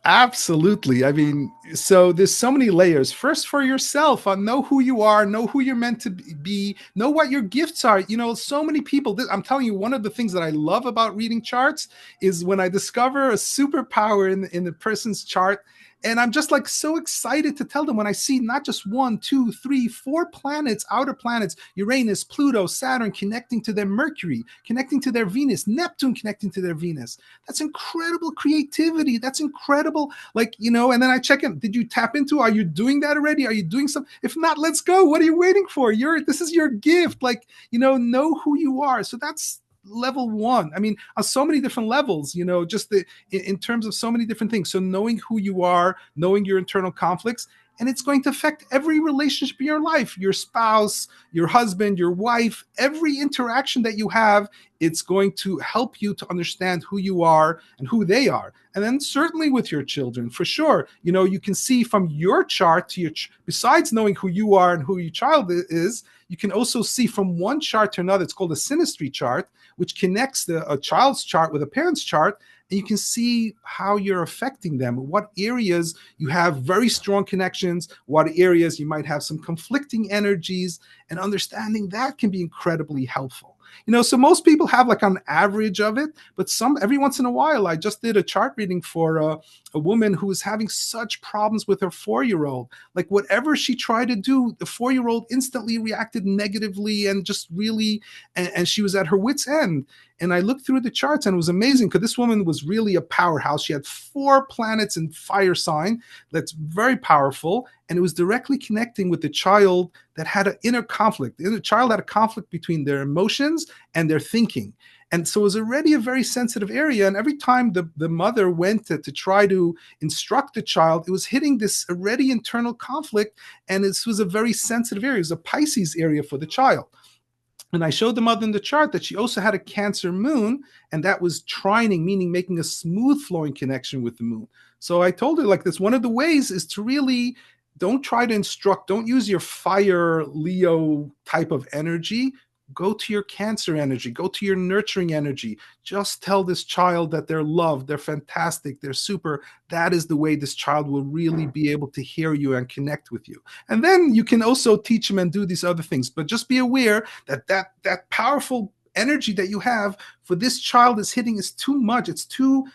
Absolutely. I mean, so there's so many layers. First, for yourself, know who you are, know who you're meant to be, know what your gifts are. You know, so many people, I'm telling you, one of the things that I love about reading charts is when I discover a superpower in the person's chart. And I'm just like so excited to tell them when I see not just 1, 2, 3, 4 planets, outer planets, Uranus, Pluto, Saturn connecting to their Mercury, connecting to their Venus, Neptune connecting to their Venus. That's incredible creativity. That's incredible. Like, you know, and then I check in. Did you tap into? Are you doing that already? Are you doing something? If not, let's go. What are you waiting for? This is your gift. Like, you know who you are. So that's level one. I mean, on so many different levels, you know, just in terms of so many different things. So knowing who you are, knowing your internal conflicts, and it's going to affect every relationship in your life, your spouse, your husband, your wife, every interaction that you have, it's going to help you to understand who you are and who they are. And then certainly with your children, for sure, you know, you can see from your chart to besides knowing who you are and who your child is, you can also see from one chart to another. It's called a synastry chart, which connects a child's chart with a parent's chart. And you can see how you're affecting them, what areas you have very strong connections, what areas you might have some conflicting energies, and understanding that can be incredibly helpful. You know, so most people have like an average of it, but every once in a while, I just did a chart reading for a woman who was having such problems with her 4-year-old. Like whatever she tried to do, the 4-year-old instantly reacted negatively and just really, and she was at her wit's end. And I looked through the charts and it was amazing because this woman was really a powerhouse. She had 4 planets in fire sign. That's very powerful. And it was directly connecting with the child that had an inner conflict. The child had a conflict between their emotions and their thinking. And so it was already a very sensitive area. And every time the mother went to try to instruct the child, it was hitting this already internal conflict. And this was a very sensitive area. It was a Pisces area for the child. And I showed the mother in the chart that she also had a Cancer moon, and that was trining, meaning making a smooth flowing connection with the moon. So I told her, like, this one of the ways is to really don't try to instruct, don't use your fire Leo type of energy. Go to your Cancer energy, go to your nurturing energy. Just tell this child that they're loved, they're fantastic, they're super. That is the way this child will really be able to hear you and connect with you. And then you can also teach them and do these other things. But just be aware that powerful energy that you have for this child is hitting is too much. It's too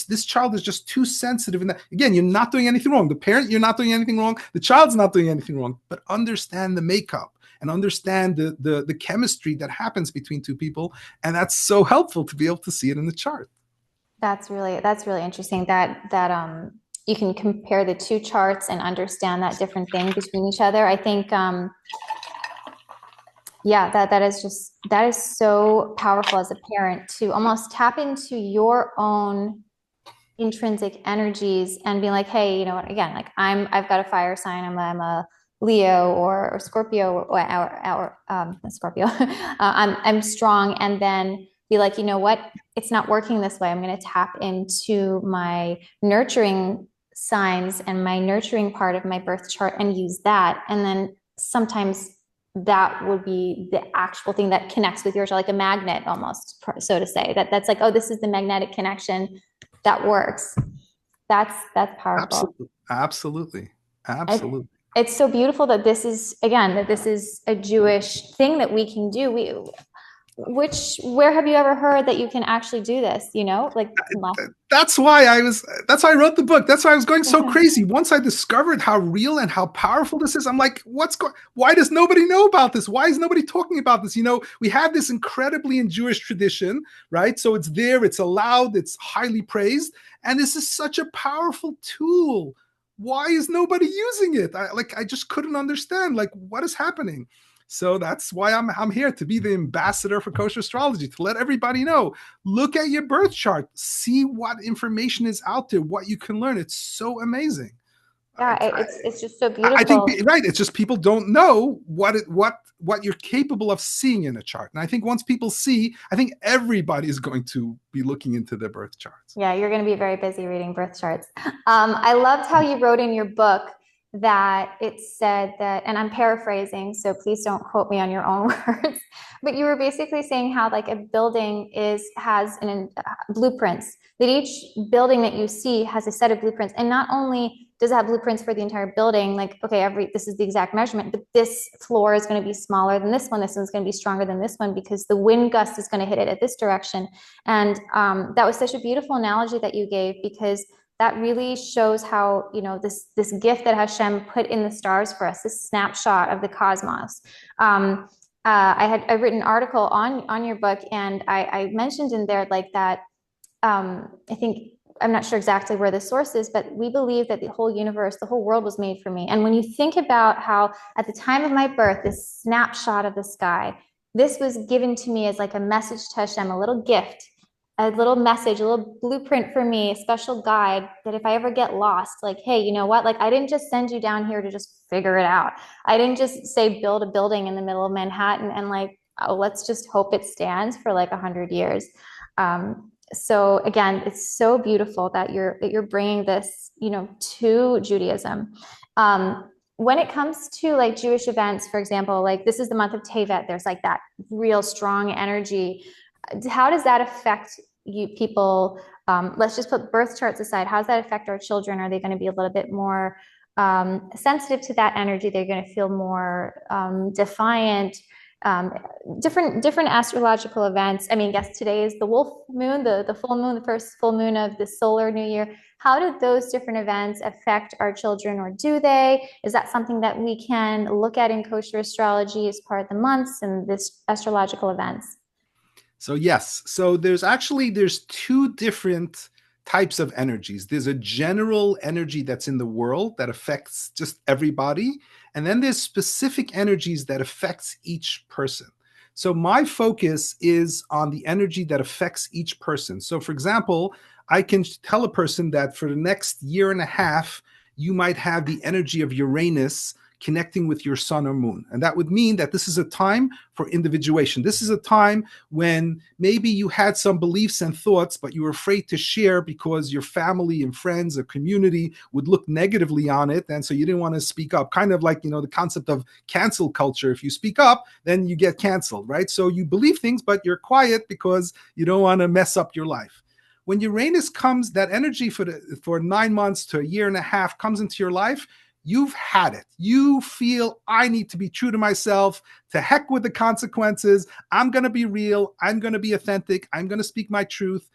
this child is just too sensitive. And again, you're not doing anything wrong. The parent, you're not doing anything wrong. The child's not doing anything wrong. But understand the makeup and understand the chemistry that happens between two people. And that's so helpful to be able to see it in the chart. That's really interesting that you can compare the two charts and understand that different thing between each other. I think yeah, that is so powerful as a parent to almost tap into your own intrinsic energies and be like, hey, you know what, again, like I've got a fire sign, I'm a Leo or Scorpio or Scorpio. I'm strong, and then be like, you know what, it's not working this way. I'm going to tap into my nurturing signs and my nurturing part of my birth chart and use that. And then sometimes that would be the actual thing that connects with yours, like a magnet almost, so to say. That's like, oh, this is the magnetic connection that works. That's powerful. Absolutely. Absolutely. Absolutely. It's so beautiful that this is, again, that this is a Jewish thing that we can do. Where have you ever heard that you can actually do this? You know, like that's why I wrote the book. That's why I was going so crazy. Once I discovered how real and how powerful this is, I'm like, why does nobody know about this? Why is nobody talking about this? You know, we have this incredibly in Jewish tradition, right? So it's there, it's allowed, it's highly praised. And this is such a powerful tool. Why is nobody using it? I just couldn't understand, like, what is happening? So that's why I'm here, to be the ambassador for kosher astrology, to let everybody know. Look at your birth chart, see what information is out there, what you can learn. It's so amazing. Yeah, it's just so beautiful. I think right. It's just people don't know what you're capable of seeing in a chart. And I think once people see, I think everybody is going to be looking into their birth charts. Yeah, you're going to be very busy reading birth charts. I loved how you wrote in your book that it said that, and I'm paraphrasing, so please don't quote me on your own words, but you were basically saying how like a building has blueprints, that each building that you see has a set of blueprints, and not only does it have blueprints for the entire building, like, okay, this is the exact measurement, but this floor is going to be smaller than this one's going to be stronger than this one because the wind gust is going to hit it at this direction. And that was such a beautiful analogy that you gave, because that really shows how, you know, this gift that Hashem put in the stars for us, this snapshot of the cosmos. I've written an article on your book, and I mentioned in there like that. I think, I'm not sure exactly where the source is, but we believe that the whole universe, the whole world was made for me. And when you think about how at the time of my birth, this snapshot of the sky, this was given to me as like a message to Hashem, a little gift, a little message, a little blueprint for me, a special guide, that if I ever get lost, like, hey, you know what? Like, I didn't just send you down here to just figure it out. I didn't just say build a building in the middle of Manhattan and like, oh, let's just hope it stands for like 100 years. So again, it's so beautiful that you're bringing this, you know, to Judaism. When it comes to like Jewish events, for example, like this is the month of Tevet, there's like that real strong energy. How does that affect you people? Let's just put birth charts aside. How does that affect our children? Are they going to be a little bit more sensitive to that energy? They're going to feel more defiant. Different astrological events. I mean, yes, today is the wolf moon, the full moon, the first full moon of the solar new year. How do those different events affect our children, or do they? Is that something that we can look at in kosher astrology as part of the months and this astrological events? So yes, so there's two different types of energies. There's a general energy that's in the world that affects just everybody. And then there's specific energies that affects each person. So my focus is on the energy that affects each person. So for example, I can tell a person that for the next year and a half, you might have the energy of Uranus connecting with your sun or moon. And that would mean that this is a time for individuation. This is a time when maybe you had some beliefs and thoughts, but you were afraid to share because your family and friends or community would look negatively on it. And so you didn't want to speak up. Kind of like, you know, the concept of cancel culture. If you speak up, then you get canceled, right? So you believe things, but you're quiet because you don't want to mess up your life. When Uranus comes, that energy for 9 months to a year and a half comes into your life, you've had it. You feel, I need to be true to myself. To heck with the consequences. I'm going to be real. I'm going to be authentic. I'm going to speak my truth.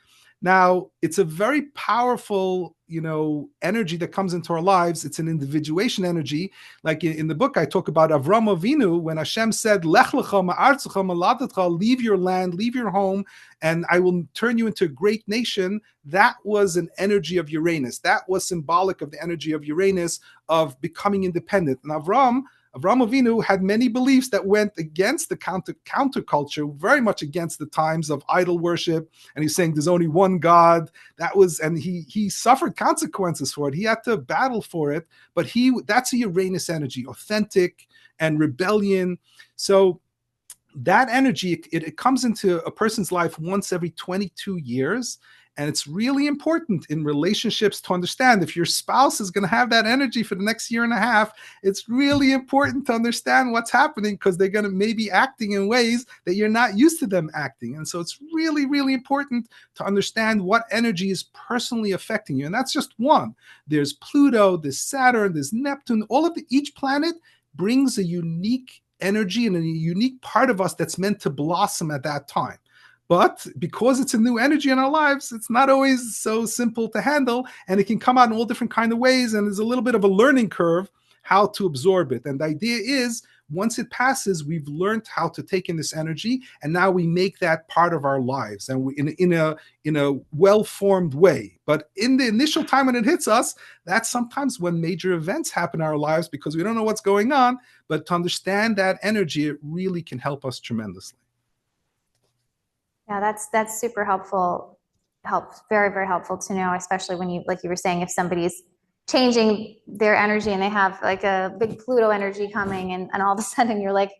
Now, it's a very powerful, you know, energy that comes into our lives. It's an individuation energy. Like in the book, I talk about Avram Avinu, when Hashem said, Lech lecha ma'artzecha ma'ladecha, leave your land, leave your home, and I will turn you into a great nation. That was an energy of Uranus. That was symbolic of the energy of Uranus, of becoming independent. And Avram Avinu had many beliefs that went against the counterculture, very much against the times of idol worship. And he's saying there's only one God. And he suffered consequences for it. He had to battle for it. But that's a Uranus energy, authentic and rebellion. So that energy, it comes into a person's life once every 22 years. And it's really important in relationships to understand if your spouse is going to have that energy for the next year and a half, it's really important to understand what's happening, because they're going to maybe acting in ways that you're not used to them acting. And so it's really, really important to understand what energy is personally affecting you. And that's just one. There's Pluto, there's Saturn, there's Neptune. Each planet brings a unique energy and a unique part of us that's meant to blossom at that time. But because it's a new energy in our lives, it's not always so simple to handle, and it can come out in all different kinds of ways, and there's a little bit of a learning curve how to absorb it. And the idea is, once it passes, we've learned how to take in this energy, and now we make that part of our lives, and we, in a well-formed way. But in the initial time when it hits us, that's sometimes when major events happen in our lives, because we don't know what's going on. But to understand that energy, it really can help us tremendously. Yeah, that's super helpful. Very, very helpful to know, especially when you, like you were saying, if somebody's changing their energy and they have like a big Pluto energy coming, and all of a sudden you're like,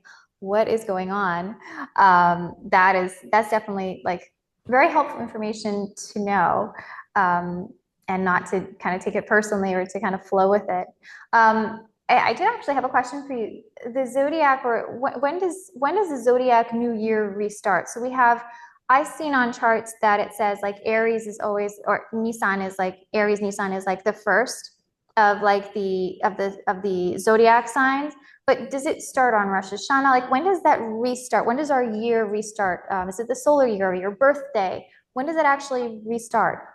what is going on? That's definitely like very helpful information to know, and not to kind of take it personally or to kind of flow with it. I did actually have a question for you. The zodiac, or when does the zodiac new year restart? So I've seen on charts that it says like Aries is always, or Nissan is like, Aries Nissan is like the first of like the zodiac signs. But does it start on Rosh Hashanah? Like, when does that restart? When does our year restart? Is it the solar year or your birthday? When does it actually restart?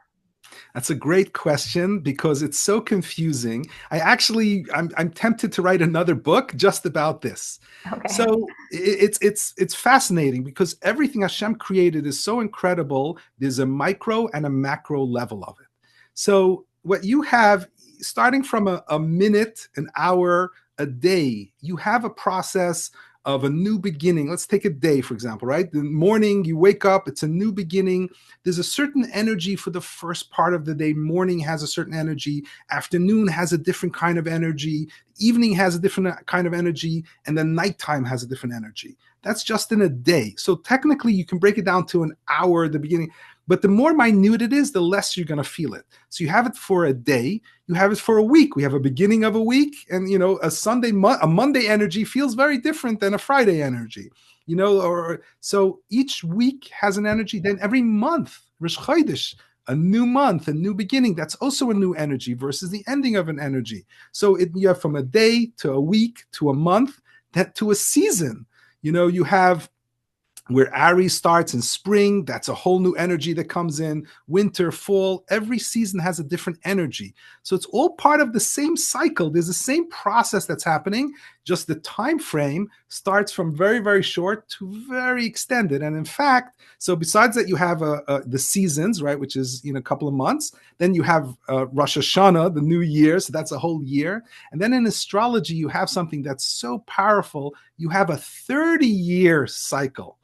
That's a great question, because it's so confusing. I'm tempted to write another book just about this. Okay. So it's fascinating, because everything Hashem created is so incredible. There's a micro and a macro level of it. So what you have, starting from a minute, an hour, a day, you have a process of a new beginning. Let's take a day, for example, right? The morning you wake up, it's a new beginning. There's a certain energy for the first part of the day. Morning has a certain energy. Afternoon has a different kind of energy. Evening has a different kind of energy. And then nighttime has a different energy. That's just in a day. So technically you can break it down to an hour at the beginning. But the more minute it is, the less you're going to feel it. So you have it for a day, you have it for a week. We have a beginning of a week, and a Monday energy feels very different than a Friday energy. Or so each week has an energy. Then every month, Rosh Chodesh, a new month, a new beginning, that's also a new energy versus the ending of an energy. So you have from a day to a week to a month, to a season. You have where Aries starts in spring, that's a whole new energy that comes in. Winter, fall, every season has a different energy. So it's all part of the same cycle. There's the same process that's happening, just the time frame starts from very, very short to very extended. And in fact, so besides that, you have the seasons, right, which is a couple of months. Then you have Rosh Hashanah, the new year, so that's a whole year. And then in astrology, you have something that's so powerful. You have a 30-year cycle.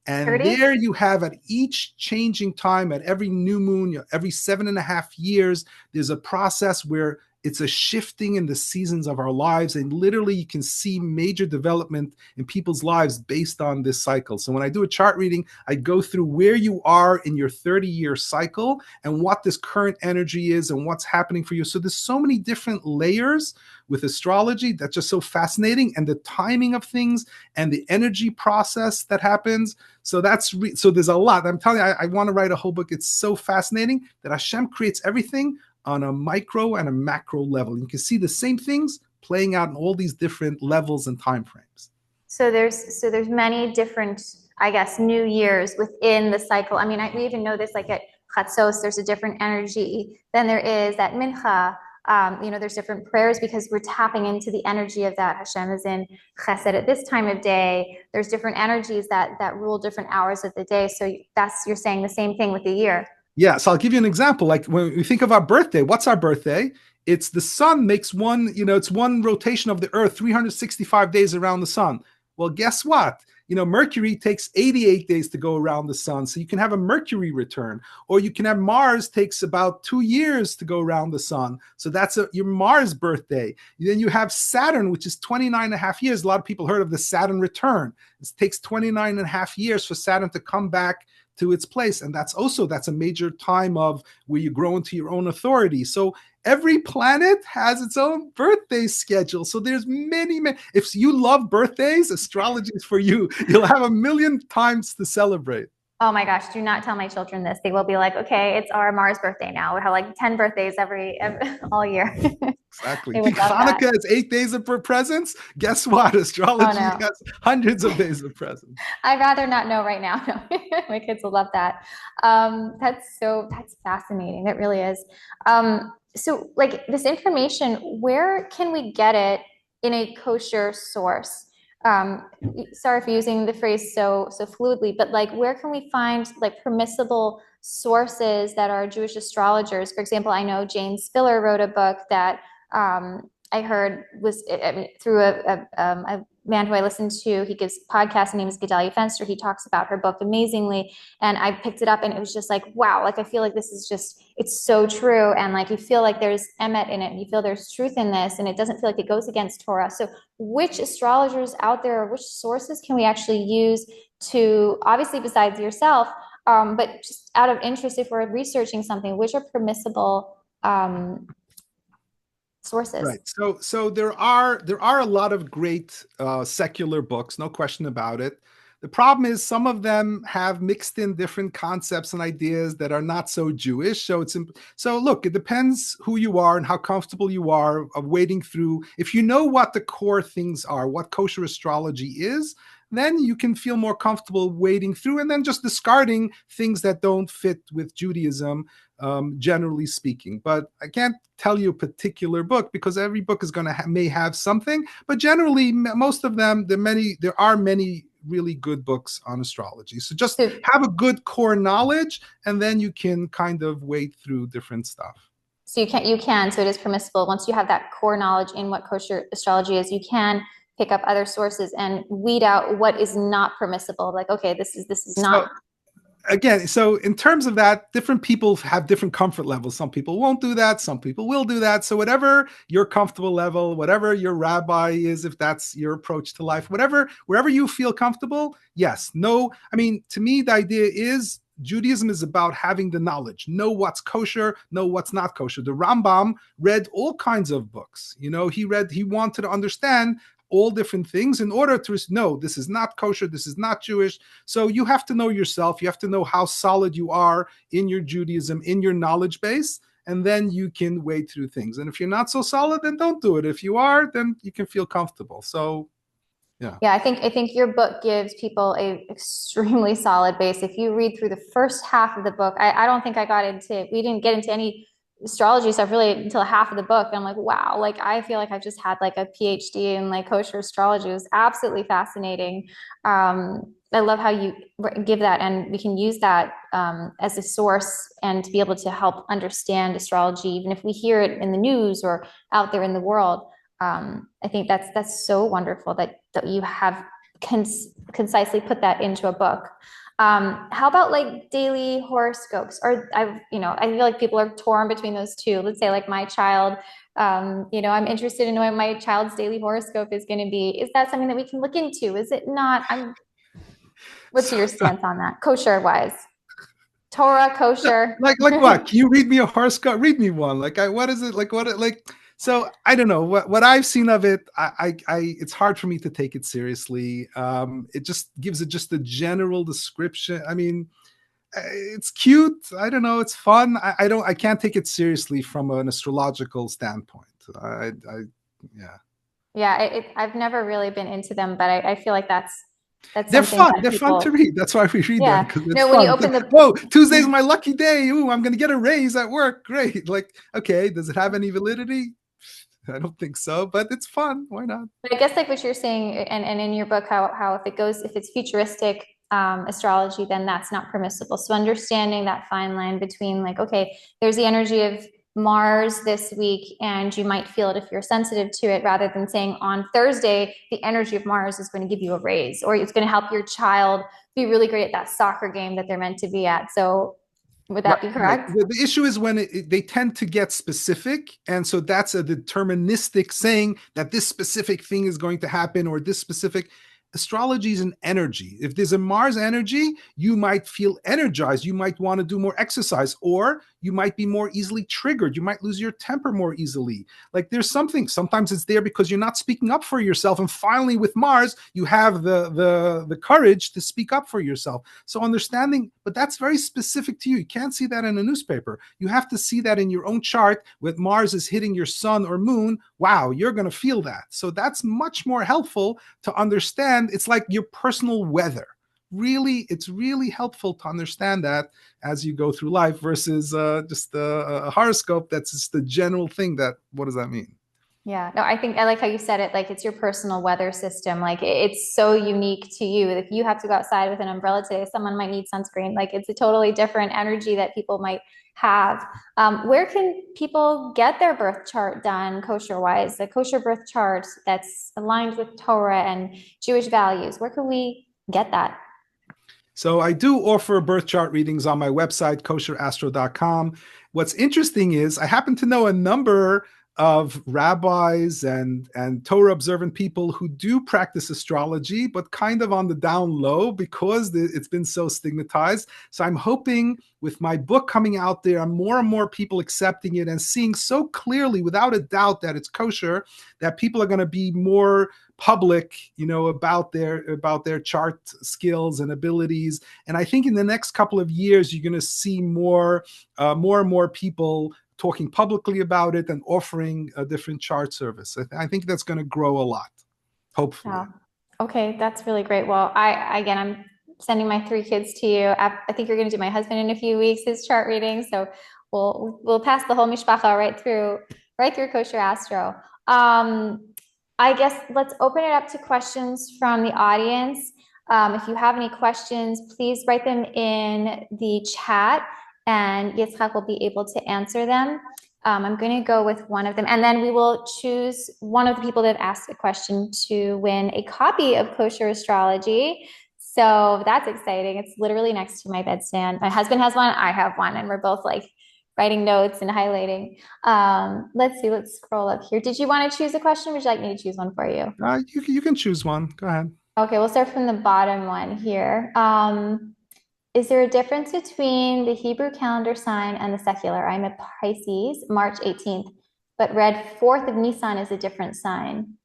And 30? There you have, at each changing time, at every new moon, every 7.5 years, there's a process where it's a shifting in the seasons of our lives. And literally you can see major development in people's lives based on this cycle. So when I do a chart reading, I go through where you are in your 30-year cycle and what this current energy is and what's happening for you. So there's so many different layers with astrology that's just so fascinating, and the timing of things and the energy process that happens. So so there's a lot. I'm telling you, I want to write a whole book. It's so fascinating that Hashem creates everything on a micro and a macro level. You can see the same things playing out in all these different levels and time frames. So there's many different, I guess, new years within the cycle. I mean, we even know this, like at Chatzos, there's a different energy than there is at Mincha. There's different prayers because we're tapping into the energy of that. Hashem is in Chesed at this time of day. There's different energies that rule different hours of the day. So you're saying the same thing with the year. Yeah, so I'll give you an example. Like when we think of our birthday, what's our birthday? It's the sun makes it's one rotation of the earth, 365 days around the sun. Well, guess what? Mercury takes 88 days to go around the sun. So you can have a Mercury return, or you can have Mars takes about 2 years to go around the sun. So that's your Mars birthday. Then you have Saturn, which is 29.5 years. A lot of people heard of the Saturn return. It takes 29.5 years for Saturn to come back to its place. And that's a major time of where you grow into your own authority. So every planet has its own birthday schedule. So there's many. If you love birthdays, astrology is for you. You'll have a million times to celebrate. Oh my gosh, do not tell my children this. They will be like, okay, it's our Mars birthday now. We have like 10 birthdays every all year. Exactly. They would love Hanukkah that. has 8 days of presents. Guess what? Astrology Oh, no. has hundreds of days of presents. I'd rather not know right now. No. My kids will love that. That's fascinating. It really is. So like this information, where can we get it in a kosher source? Sorry for using the phrase so fluidly, but like where can we find like permissible sources that are Jewish astrologers? For example, I know Jane Spiller wrote a book that I heard was through a man who I listened to. He gives podcasts. His name is Gedalia Fenster. He talks about her book amazingly, and I picked it up, and it was just like, wow! Like I feel like this is it's so true, and like you feel like there's emet in it, and you feel there's truth in this, and it doesn't feel like it goes against Torah. So, which astrologers out there, or which sources can we actually use to, obviously besides yourself, but just out of interest, if we're researching something, which are permissible sources? Right. So there are a lot of great secular books, no question about it. The problem is some of them have mixed in different concepts and ideas that are not so Jewish. So look, it depends who you are and how comfortable you are of wading through. If you know what the core things are, what kosher astrology is, then you can feel more comfortable wading through and then just discarding things that don't fit with Judaism, generally speaking. But I can't tell you a particular book because every book is going to may have something. But generally, most of them, there are many really good books on astrology. So just have a good core knowledge, and then you can kind of wade through different stuff. So you can. So it is permissible once you have that core knowledge in what kosher astrology is. You can pick up other sources and weed out what is not permissible. Like, okay, this is not. Again, so in terms of that, different people have different comfort levels. Some people won't do that. Some people will do that. So whatever your comfortable level, whatever your rabbi is, if that's your approach to life, wherever you feel comfortable, yes. No, I mean, to me, the idea is Judaism is about having the knowledge, know what's kosher, know what's not kosher. The Rambam read all kinds of books. He wanted to understand all different things in order to know this is not kosher, this is not Jewish. So you have to know yourself. You have to know how solid you are in your Judaism, in your knowledge base, and then you can wade through things. And if you're not so solid, then don't do it. If you are, then you can feel comfortable. So yeah. I think your book gives people a extremely solid base. If you read through the first half of the book, I don't think we didn't get into any astrology stuff really until half of the book. And I'm like, wow, like I feel like I've just had like a PhD in like kosher astrology. It was absolutely fascinating. I love how you give that, and we can use that as a source and to be able to help understand astrology, even if we hear it in the news or out there in the world. I think that's so wonderful that you have concisely put that into a book. How about like daily horoscopes? Or I feel like people are torn between those two. Let's say like my child, I'm interested in knowing what my child's daily horoscope is going to be. Is that something that we can look into? Is it not? What's your stance on that? Kosher wise, Torah, kosher. Like what? Can you read me a horoscope? Read me one. What is it? So I don't know what I've seen of it. It's hard for me to take it seriously. It just gives it just a general description. I mean, it's cute. I don't know. It's fun. I can't take it seriously from an astrological standpoint. I've never really been into them, but I feel like that's they're fun. They're fun to read. That's why we read them. No, when you open Tuesday's my lucky day. Ooh, I'm going to get a raise at work. Great. Like, okay, does it have any validity? I don't think so, but it's fun. Why not? But I guess like what you're saying, and in your book, how if it's futuristic astrology, then that's not permissible. So understanding that fine line between like, okay, there's the energy of Mars this week, and you might feel it if you're sensitive to it, rather than saying on Thursday, the energy of Mars is going to give you a raise, or it's going to help your child be really great at that soccer game that they're meant to be at. So would that be correct? Right. The issue is when they tend to get specific. And so that's a deterministic saying that this specific thing is going to happen, or this specific. astrology is an energy. If there's a Mars energy, you might feel energized. You might want to do more exercise, or you might be more easily triggered. You might lose your temper more easily. Like there's something, sometimes it's there because you're not speaking up for yourself. And finally with Mars, you have the courage to speak up for yourself. So understanding, but that's very specific to you. You can't see that in a newspaper. You have to see that in your own chart with Mars is hitting your sun or moon. Wow, you're going to feel that. So that's much more helpful to understand. It's like your personal weather. Really, it's really helpful to understand that as you go through life versus just a horoscope that's just the general thing that, what does that mean? Yeah, no, I think I like how you said it, like it's your personal weather system. Like it's so unique to you. If you have to go outside with an umbrella today, someone might need sunscreen. Like it's a totally different energy that people might have. Where can people get their birth chart done kosher wise? The kosher birth chart that's aligned with Torah and Jewish values. Where can we get that? So I do offer birth chart readings on my website, kosherastro.com. What's interesting is I happen to know a number of rabbis and Torah observant people who do practice astrology, but kind of on the down low because it's been so stigmatized. So I'm hoping with my book coming out there, and more people accepting it and seeing so clearly, without a doubt, that it's kosher, that people are going to be more public, about their chart skills and abilities. And I think in the next couple of years, you're going to see more and more people talking publicly about it and offering a different chart service. I think that's going to grow a lot, hopefully. Wow. Okay, that's really great. Well, I'm sending my 3 kids to you. I think you're going to do my husband in a few weeks, his chart reading. So we'll pass the whole mishpacha right through Kosher Astro. I guess let's open it up to questions from the audience. If you have any questions, please write them in the chat, and Yitzchok will be able to answer them. I'm going to go with one of them, and then we will choose one of the people that asked a question to win a copy of Kosher Astrology. So that's exciting. It's literally next to my bedstand. My husband has one, I have one, and we're both like writing notes and highlighting. Let's see, let's scroll up here. Did you want to choose a question? Would you like me to choose one for you? You can choose one. Go ahead. Okay, we'll start from the bottom one here. Is there a difference between the Hebrew calendar sign and the secular? I'm a Pisces, March 18th, but read 4th of Nisan is a different sign.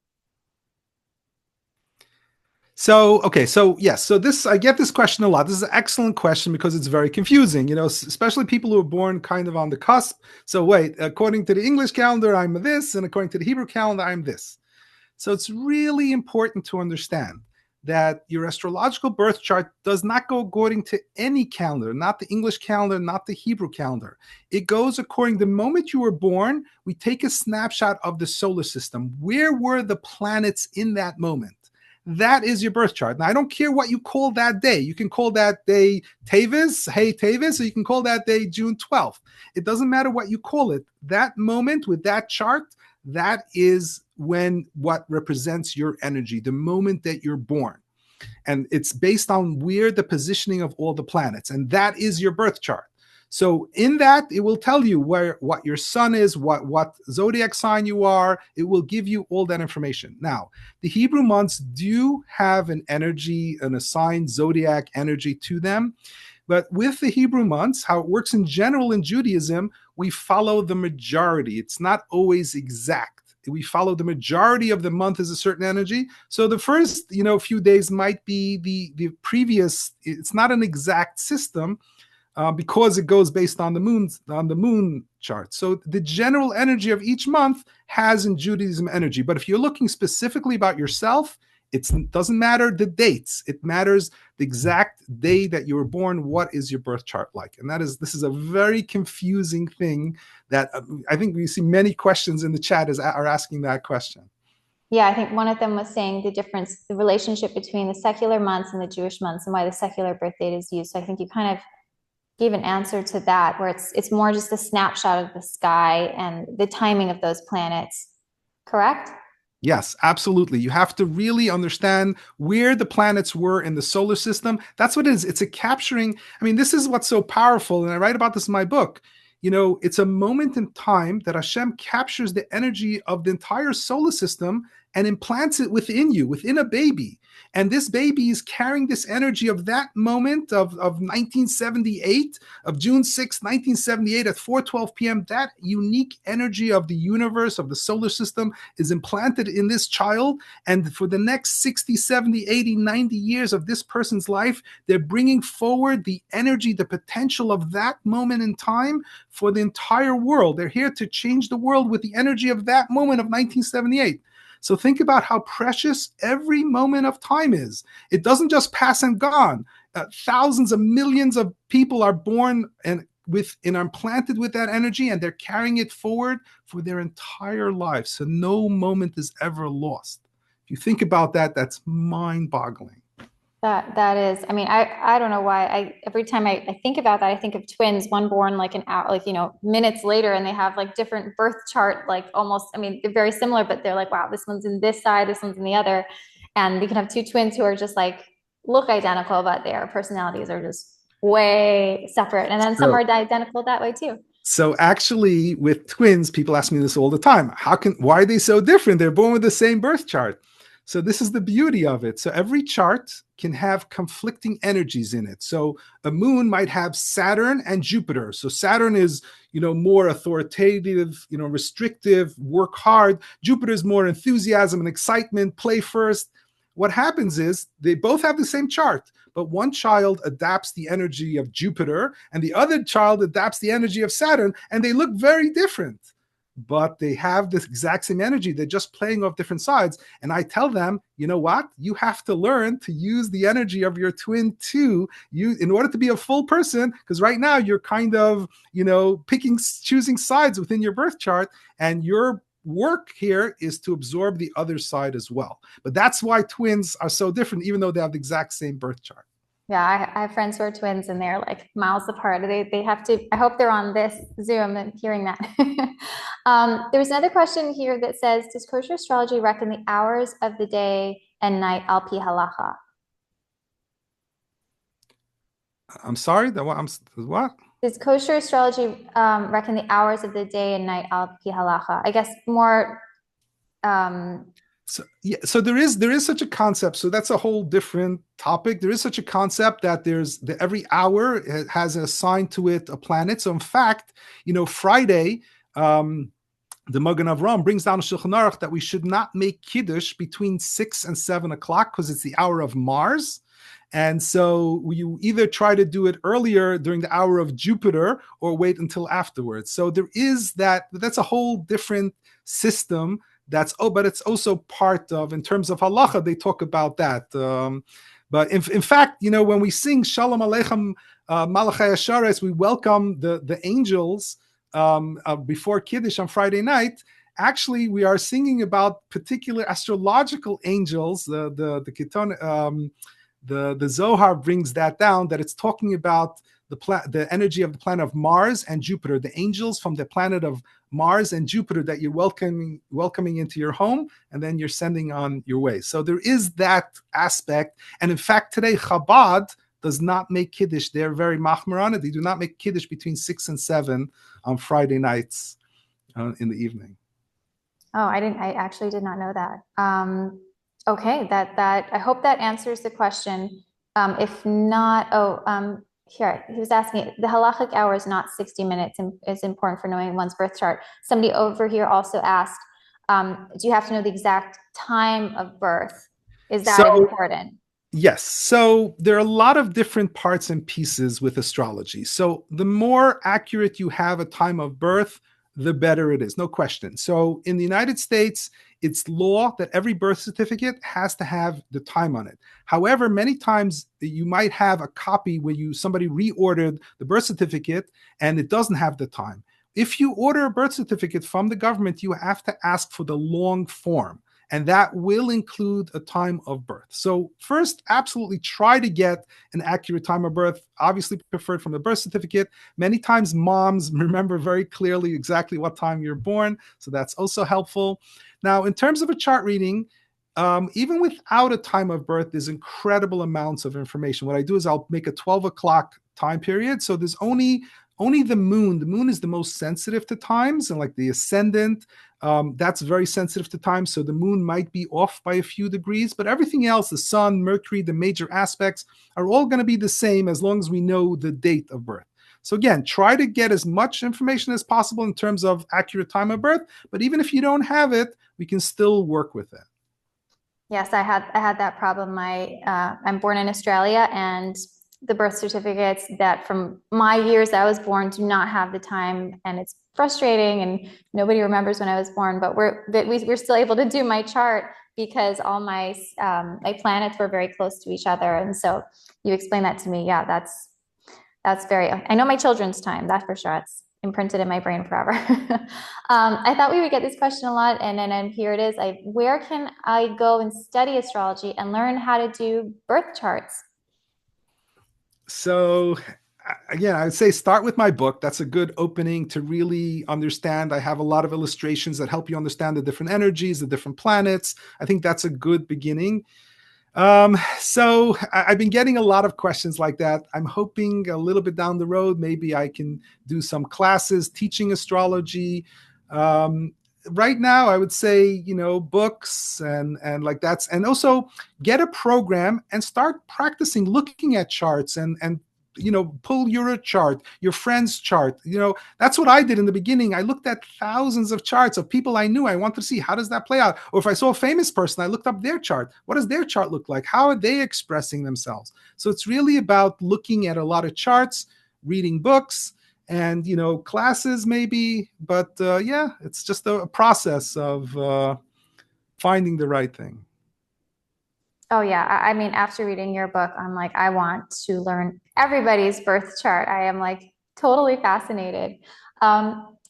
So, okay, so yes, so I get this question a lot. This is an excellent question because it's very confusing, especially people who are born kind of on the cusp. So wait, according to the English calendar, I'm this, and according to the Hebrew calendar, I'm this. So it's really important to understand that your astrological birth chart does not go according to any calendar, not the English calendar, not the Hebrew calendar. It goes according the moment you were born, we take a snapshot of the solar system. Where were the planets in that moment? That is your birth chart. Now, I don't care what you call that day. You can call that day Teves, hey Teves, or you can call that day June 12th. It doesn't matter what you call it. That moment with that chart, that is what represents your energy, the moment that you're born. And it's based on where the positioning of all the planets. And that is your birth chart. So in that, it will tell you what your sun is, what zodiac sign you are. It will give you all that information. Now, the Hebrew months do have an energy, an assigned zodiac energy to them. But with the Hebrew months, how it works in general in Judaism, we follow the majority. It's not always exact. We follow the majority of the month as a certain energy. So the first, few days might be the previous. It's not an exact system because it goes based on the moon chart. So the general energy of each month has in Judaism energy. But if you're looking specifically about yourself, it doesn't matter the dates. It matters the exact day that you were born. What is your birth chart like? And this is a very confusing thing that I think we see many questions in the chat are asking that question. Yeah, I think one of them was saying the relationship between the secular months and the Jewish months and why the secular birth date is used. So I think you kind of gave an answer to that, where it's more just a snapshot of the sky and the timing of those planets, correct? Yes, absolutely. You have to really understand where the planets were in the solar system. That's what it is. It's a capturing. I mean, this is what's so powerful. And I write about this in my book. It's a moment in time that Hashem captures the energy of the entire solar system and implants it within you, within a baby. And this baby is carrying this energy of that moment of 1978, of June 6, 1978 at 4:12 p.m. That unique energy of the universe, of the solar system, is implanted in this child. And for the next 60, 70, 80, 90 years of this person's life, they're bringing forward the energy, the potential of that moment in time for the entire world. They're here to change the world with the energy of that moment of 1978. So think about how precious every moment of time is. It doesn't just pass and gone. Thousands of millions of people are born and implanted with that energy, and they're carrying it forward for their entire life. So no moment is ever lost. If you think about that, that's mind-boggling. That is, I mean, I don't know why every time I think about that, I think of twins, one born like an hour, like, minutes later, and they have like different birth chart, like almost, I mean, they're very similar, but they're like, wow, this one's in this side, this one's in the other. And we can have two twins who are just like, look identical, but their personalities are just way separate. And then some are identical that way too. So actually with twins, people ask me this all the time. Why are they so different? They're born with the same birth chart. So this is the beauty of it. So every chart can have conflicting energies in it. So a moon might have Saturn and Jupiter. So Saturn is, more authoritative, restrictive, work hard. Jupiter is more enthusiasm and excitement, play first. What happens is they both have the same chart, but one child adapts the energy of Jupiter and the other child adapts the energy of Saturn, and they look very different. But they have this exact same energy. They're just playing off different sides. And I tell them, you know what? You have to learn to use the energy of your twin too, in order to be a full person, because right now you're kind of, choosing sides within your birth chart, and your work here is to absorb the other side as well. But that's why twins are so different, even though they have the exact same birth chart. Yeah, I have friends who are twins and they're like miles apart. They have to, I hope they're on this Zoom and hearing that. There's another question here that says, does kosher astrology reckon the hours of the day and night al pi halacha? I'm sorry, what? Does kosher astrology reckon the hours of the day and night al pi halacha? I guess more... So there is such a concept. So that's a whole different topic. There is such a concept that every hour has assigned to it a planet. So in fact, Friday, the Magen Avraham brings down a Shulchan Aruch that we should not make Kiddush between 6 and 7 o'clock because it's the hour of Mars. And so you either try to do it earlier during the hour of Jupiter or wait until afterwards. So there is that's a whole different system. But it's also part of, in terms of halacha, they talk about that. But in fact, when we sing Shalom Aleichem Malachai Ashares, we welcome the angels before Kiddush on Friday night. Actually, we are singing about particular astrological angels. The Zohar brings that down, that it's talking about the energy of the planet of Mars and Jupiter, the angels from the planet of Mars and Jupiter that you're welcoming into your home, and then you're sending on your way. So there is that aspect. And in fact, today Chabad does not make Kiddush. They're very machmir on it. They do not make Kiddush between 6 and 7 on Friday nights in the evening. Oh, I actually did not know that. Okay, that I hope that answers the question. If not, here, he was asking, the halachic hour is not 60 minutes and is important for knowing one's birth chart. Somebody over here also asked, do you have to know the exact time of birth? Is that important? Yes. So there are a lot of different parts and pieces with astrology. So the more accurate you have a time of birth, the better it is, no question. So in the United States, it's law that every birth certificate has to have the time on it. However, many times you might have a copy where somebody reordered the birth certificate and it doesn't have the time. If you order a birth certificate from the government, you have to ask for the long form, and that will include a time of birth. So first, absolutely try to get an accurate time of birth, obviously preferred from the birth certificate. Many times moms remember very clearly exactly what time you're born, so that's also helpful. Now, in terms of a chart reading, even without a time of birth, there's incredible amounts of information. What I do is I'll make a 12 o'clock time period. So there's only Only the moon is the most sensitive to times, and like the ascendant, that's very sensitive to time. So the moon might be off by a few degrees, but everything else, the sun, Mercury, the major aspects are all going to be the same as long as we know the date of birth. So again, try to get as much information as possible in terms of accurate time of birth, but even if you don't have it, we can still work with it. Yes, I had that problem. I'm born in Australia, and the birth certificates that from my years I was born do not have the time, and it's frustrating, and nobody remembers when I was born. But we're still able to do my chart because all my planets were very close to each other, and so you explained that to me. Yeah, that's very. I know my children's time, that's for sure. It's imprinted in my brain forever. I thought we would get this question a lot, and then here it is. Where can I go and study astrology and learn how to do birth charts? So again, I would say start with my book. That's a good opening to really understand. I have a lot of illustrations that help you understand the different energies, the different planets. I think that's a good beginning. So I've been getting a lot of questions like that. I'm hoping a little bit down the road, maybe I can do some classes teaching astrology. Right now, I would say, books and like that's, and also get a program and start practicing looking at charts and pull your chart, your friend's chart. That's what I did in the beginning. I looked at thousands of charts of people I knew. I wanted to see, how does that play out? Or if I saw a famous person, I looked up their chart. What does their chart look like? How are they expressing themselves? So it's really about looking at a lot of charts, reading books, and classes maybe. But yeah, it's just a process of finding the right thing. Oh yeah, I mean, after reading your book, I'm like, I want to learn everybody's birth chart. I am like totally fascinated.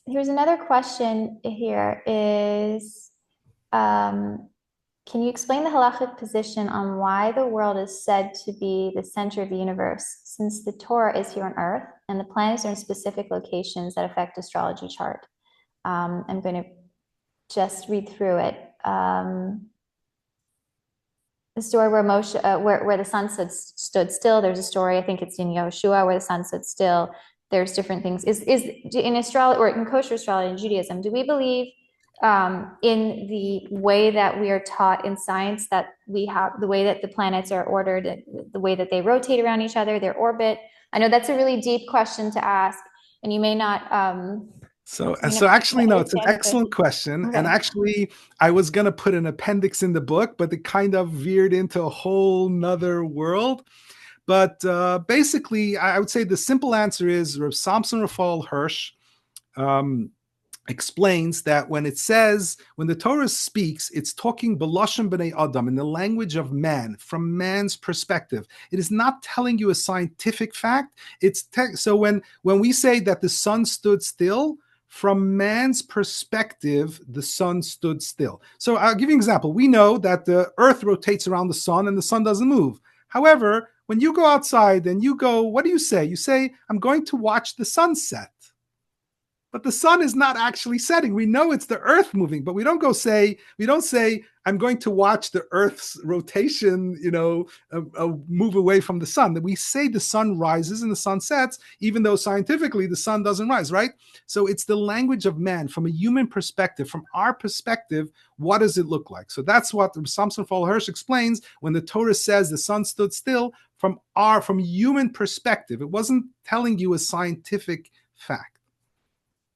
Here's another question here is, can you explain the halachic position on why the world is said to be the center of the universe, since the Torah is here on Earth and the planets are in specific locations that affect astrology chart? I'm going to just read through it. The story where Moshe, where the sun stood still. There's a story, I think it's in Yehoshua, where the sun stood still. There's different things. Is in astrology or in kosher astrology and Judaism, do we believe in the way that we are taught in science, that we have the way that the planets are ordered, the way that they rotate around each other, their orbit? I know that's a really deep question to ask, and you may not. So actually, no, it's an excellent question. Okay. And actually, I was going to put an appendix in the book, but it kind of veered into a whole nother world. But basically, I would say the simple answer is Rav Samson Raphael Hirsch explains that when the Torah speaks, it's talking B'lashon B'nei Adam, in the language of man, from man's perspective. It is not telling you a scientific fact. So when we say that the sun stood still, from man's perspective, the sun stood still. So I'll give you an example. We know that the earth rotates around the sun and the sun doesn't move. However, when you go outside and you go, what do you say? You say, I'm going to watch the sunset. But the sun is not actually setting. We know it's the earth moving, but we don't say, I'm going to watch the earth's rotation, move away from the sun. That we say the sun rises and the sun sets, even though scientifically the sun doesn't rise, right? So it's the language of man from a human perspective. From our perspective, what does it look like? So that's what Samson Raphael Hirsch explains when the Torah says the sun stood still from human perspective. It wasn't telling you a scientific fact.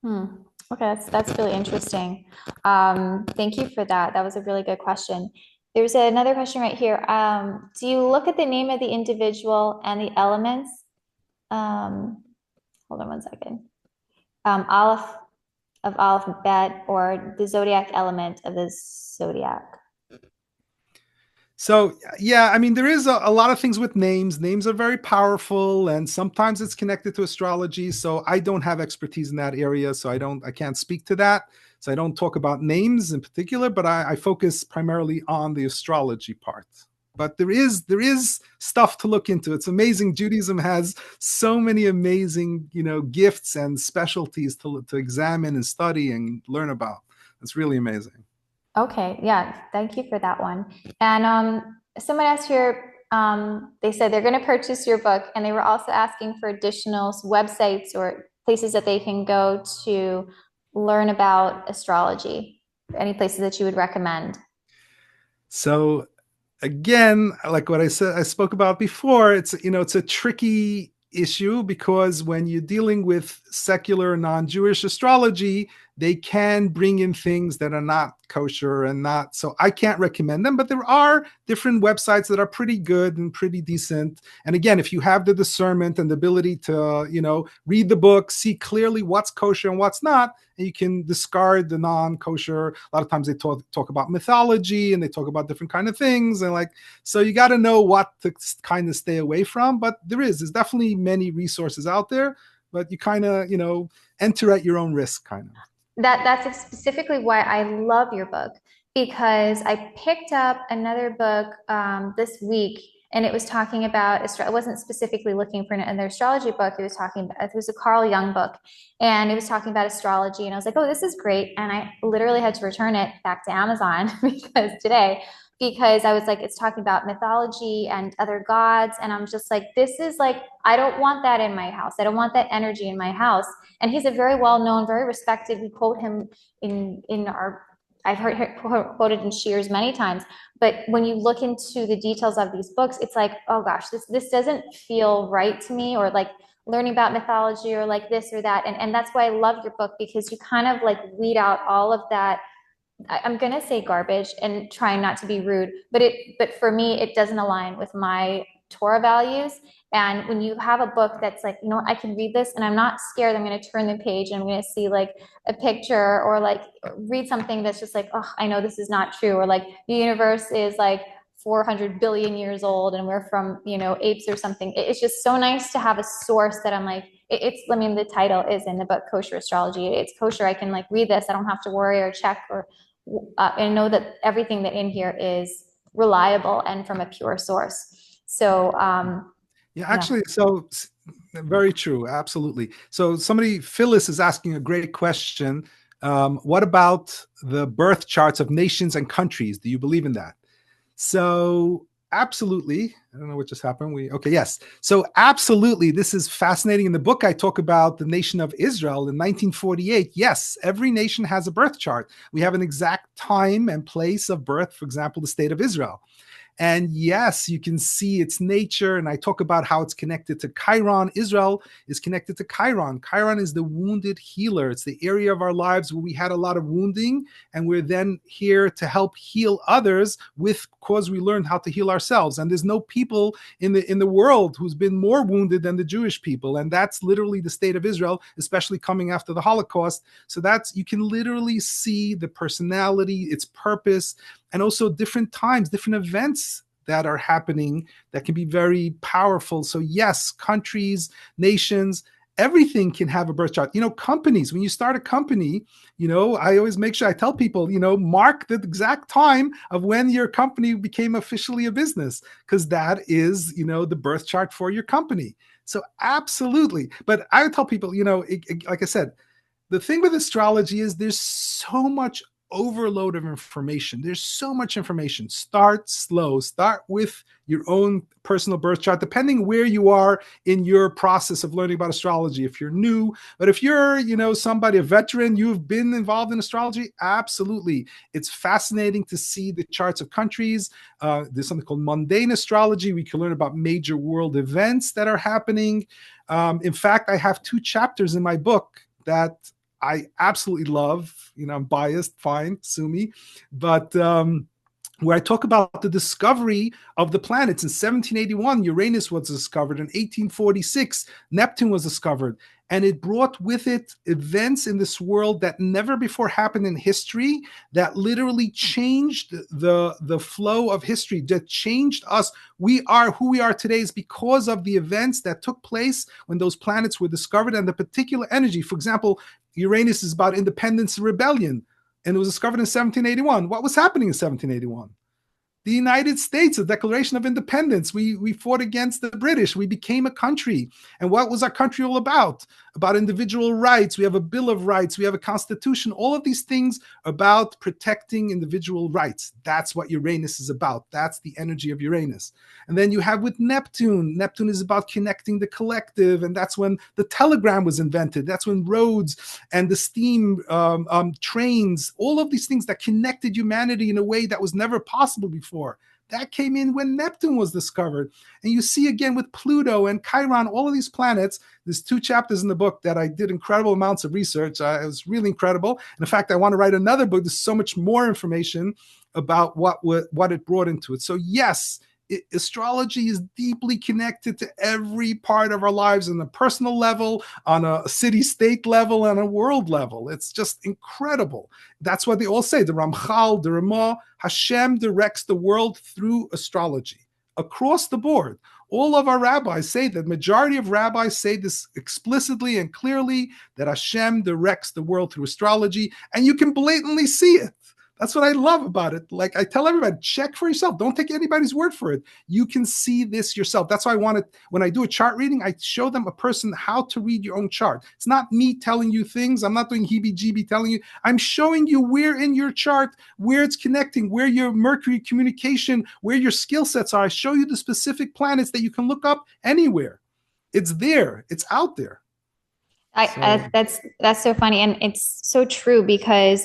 Okay, that's really interesting. Thank you for that. That was a really good question. There's another question right here. Do you look at the name of the individual and the elements? Hold on one second. Aleph of Aleph Bet, or the zodiac element of the zodiac? So, yeah, I mean, there is a lot of things with names. Names are very powerful, and sometimes it's connected to astrology. So I don't have expertise in that area, so I can't speak to that. So I don't talk about names in particular, but I focus primarily on the astrology part. But there is stuff to look into. It's amazing. Judaism has so many amazing, gifts and specialties to examine and study and learn about. It's really amazing. Okay, yeah, thank you for that one. And someone asked here, they said they're going to purchase your book, and they were also asking for additional websites or places that they can go to learn about astrology? Any places that you would recommend? So again, like what I said, I spoke about before, it's a tricky issue because when you're dealing with secular non-Jewish astrology, they can bring in things that are not kosher and not, so I can't recommend them, but there are different websites that are pretty good and pretty decent. And again, if you have the discernment and the ability to, read the book, see clearly what's kosher and what's not, and you can discard the non-kosher. A lot of times they talk about mythology and they talk about different kind of things, and so you got to know what to kind of stay away from. But there's definitely many resources out there, but you kind of, enter at your own risk, kind of. That's specifically why I love your book, because I picked up another book this week, and it was talking about, I wasn't specifically looking for another astrology book. It was a Carl Jung book, and it was talking about astrology, and I was like, oh, this is great. And I literally had to return it back to Amazon because I was like, it's talking about mythology and other gods. And I'm just like, this is like, I don't want that in my house. I don't want that energy in my house. And he's a very well-known, very respected. We quote him I've heard him quoted in Shears many times. But when you look into the details of these books, it's like, oh gosh, this doesn't feel right to me, or like learning about mythology or like this or that. And that's why I love your book, because you kind of like weed out all of that. I'm going to say garbage and trying not to be rude, but for me, it doesn't align with my Torah values. And when you have a book that's like, I can read this and I'm not scared, I'm going to turn the page and I'm going to see like a picture, or like read something that's just like, oh, I know this is not true. Or like the universe is like 400 billion years old and we're from, apes or something. It's just so nice to have a source that I'm like, the title is in the book, Kosher Astrology. It's kosher. I can like read this. I don't have to worry or check and know that everything that in here is reliable and from a pure source. So, yeah, actually, so very true. Absolutely. So Phyllis is asking a great question. What about the birth charts of nations and countries? Do you believe in that? So absolutely. I don't know what just happened. Yes. So absolutely. This is fascinating. In the book, I talk about the nation of Israel in 1948. Yes, every nation has a birth chart. We have an exact time and place of birth, for example, the state of Israel. And yes, you can see its nature. And I talk about how it's connected to Chiron. Israel is connected to Chiron. Chiron is the wounded healer. It's the area of our lives where we had a lot of wounding, and we're then here to help heal others because we learned how to heal ourselves. And there's no people in the world who's been more wounded than the Jewish people. And that's literally the state of Israel, especially coming after the Holocaust. So you can literally see the personality, its purpose, and also different times, different events that are happening that can be very powerful. So yes, countries, nations, everything can have a birth chart. Companies, when you start a company, I always make sure I tell people, mark the exact time of when your company became officially a business, because that is, the birth chart for your company. So absolutely. But I would tell people, like I said, the thing with astrology is there's so much overload of information. There's so much information. Start slow. Start with your own personal birth chart, depending where you are in your process of learning about astrology. If you're new, but if you're, somebody, a veteran, you've been involved in astrology, absolutely. It's fascinating to see the charts of countries. There's something called mundane astrology. We can learn about major world events that are happening. In fact, I have 2 chapters in my book that I absolutely love. I'm biased, fine, sue me. But where I talk about the discovery of the planets. In 1781, Uranus was discovered. In 1846, Neptune was discovered. And it brought with it events in this world that never before happened in history, that literally changed the flow of history, that changed us. We are who we are today is because of the events that took place when those planets were discovered, and the particular energy. For example, Uranus is about independence and rebellion, and it was discovered in 1781. What was happening in 1781? The United States, the Declaration of Independence. We fought against the British. We became a country. And what was our country all about? about individual rights. We have a Bill of Rights. We have a Constitution. All of these things about protecting individual rights. That's what Uranus is about. That's the energy of Uranus. And then you have with Neptune. Neptune is about connecting the collective, and that's when the telegram was invented. That's when roads and the steam trains, all of these things that connected humanity in a way that was never possible before. That came in when Neptune was discovered. And you see again with Pluto and Chiron, all of these planets. There's 2 chapters in the book that I did incredible amounts of research. It was really incredible. And in fact, I want to write another book. There's so much more information about what it brought into it. So yes, astrology is deeply connected to every part of our lives on a personal level, on a city-state level, and a world level. It's just incredible. That's what they all say. The Ramchal, the Ramah, Hashem directs the world through astrology across the board. All of our rabbis say that. Majority of rabbis say this explicitly and clearly, that Hashem directs the world through astrology, and you can blatantly see it. That's what I love about it. Like I tell everybody, check for yourself. Don't take anybody's word for it. You can see this yourself. That's why I wanted, when I do a chart reading, I show them a person how to read your own chart. It's not me telling you things. I'm not doing heebie-jeebie telling you. I'm showing you where in your chart, where it's connecting, where your Mercury communication, where your skill sets are. I show you the specific planets that you can look up anywhere. It's there. It's out there. That's so funny. And it's so true because,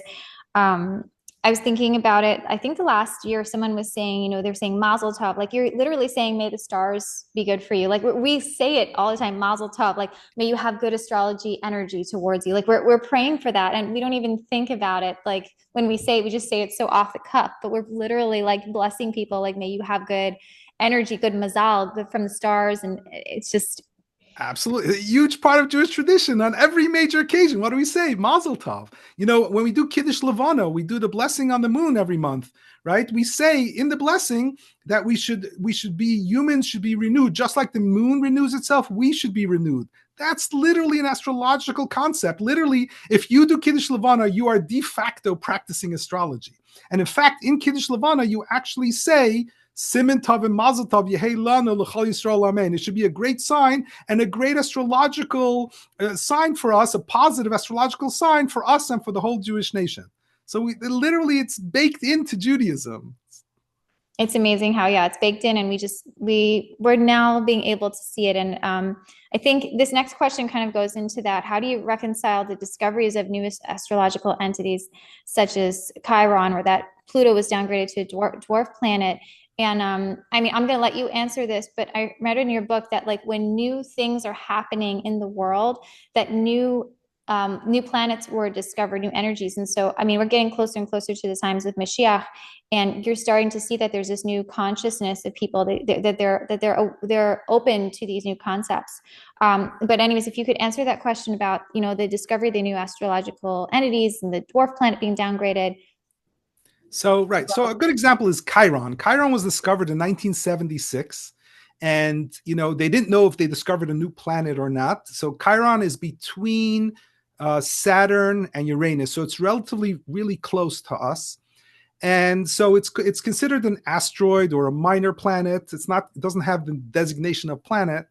I was thinking about it. I think the last year someone was saying, they're saying Mazel Tov, like you're literally saying, may the stars be good for you. Like we say it all the time, Mazel Tov, like may you have good astrology energy towards you. Like we're praying for that. And we don't even think about it. Like when we say it, we just say it so off the cuff, but we're literally like blessing people. Like, may you have good energy, good mazal from the stars. And it's just, absolutely. A huge part of Jewish tradition on every major occasion. What do we say? Mazel Tov. When we do Kiddush Levana, we do the blessing on the moon every month, right? We say in the blessing that humans should be renewed. Just like the moon renews itself, we should be renewed. That's literally an astrological concept. Literally, if you do Kiddush Levana, you are de facto practicing astrology. And in fact, in Kiddush Levana, you actually say, Siman Tov and Mazel Tov Yehei Lanu L'Chol Yisrael Amen. It should be a great sign and a great astrological sign for us, a positive astrological sign for us and for the whole Jewish nation. So it's baked into Judaism. It's amazing how, it's baked in, and we're now being able to see it. And I think this next question kind of goes into that. How do you reconcile the discoveries of new astrological entities such as Chiron, or that Pluto was downgraded to a dwarf planet? And I'm going to let you answer this, but I read in your book that like when new things are happening in the world, that new planets were discovered, new energies. And so, we're getting closer and closer to the times of Mashiach, and you're starting to see that there's this new consciousness of people that they're open to these new concepts. But anyways, if you could answer that question about, the discovery of the new astrological entities and the dwarf planet being downgraded. So a good example is Chiron. Chiron was discovered in 1976. And, they didn't know if they discovered a new planet or not. So Chiron is between Saturn and Uranus. So it's relatively really close to us. And so it's considered an asteroid or a minor planet. It doesn't have the designation of planet.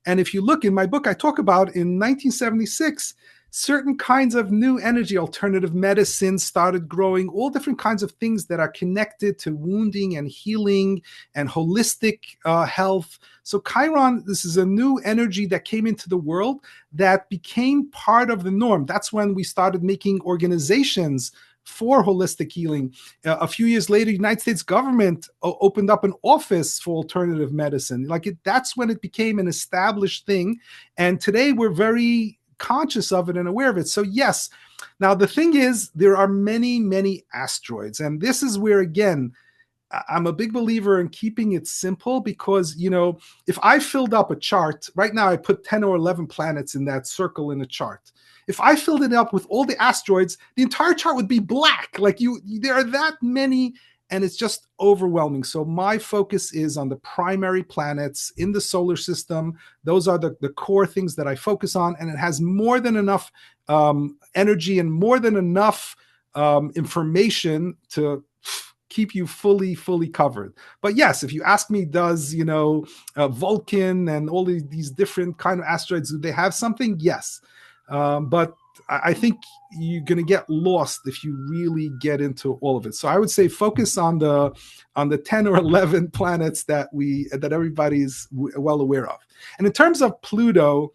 And if you look in my book, I talk about in 1976, certain kinds of new energy, alternative medicine started growing, all different kinds of things that are connected to wounding and healing and holistic health. So Chiron, this is a new energy that came into the world that became part of the norm. That's when we started making organizations for holistic healing. A few years later, the United States government opened up an office for alternative medicine. That's when it became an established thing. And today we're very conscious of it and aware of it. So yes, now the thing is, there are many, many asteroids. And this is where, again, I'm a big believer in keeping it simple, because, if I filled up a chart, right now I put 10 or 11 planets in that circle in a chart. If I filled it up with all the asteroids, the entire chart would be black. There are that many, and it's just overwhelming. So my focus is on the primary planets in the solar system. Those are the core things that I focus on, and it has more than enough energy and more than enough information to keep you fully covered. But yes, if you ask me, does Vulcan and all these different kind of asteroids, do they have something? Yes, but I think you're going to get lost if you really get into all of it. So I would say focus on the 10 or 11 planets that everybody's well aware of. And in terms of Pluto,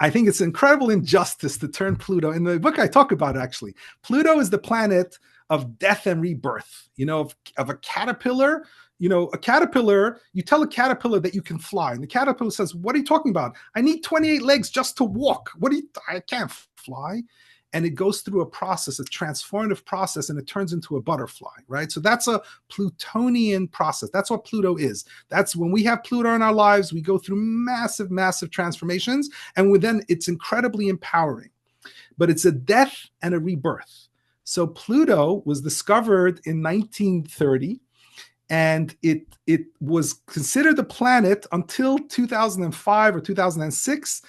I think it's an incredible injustice to turn Pluto. In the book I talk about it, actually. Pluto is the planet of death and rebirth, of a caterpillar. A caterpillar, you tell a caterpillar that you can fly. And the caterpillar says, what are you talking about? I need 28 legs just to walk. I can't fly. And it goes through a process, a transformative process, and it turns into a butterfly, right? So that's a Plutonian process. That's what Pluto is. That's when we have Pluto in our lives, we go through massive transformations, and then it's incredibly empowering. But it's a death and a rebirth. So Pluto was discovered in 1930, and it was considered a planet until 2005 or 2006.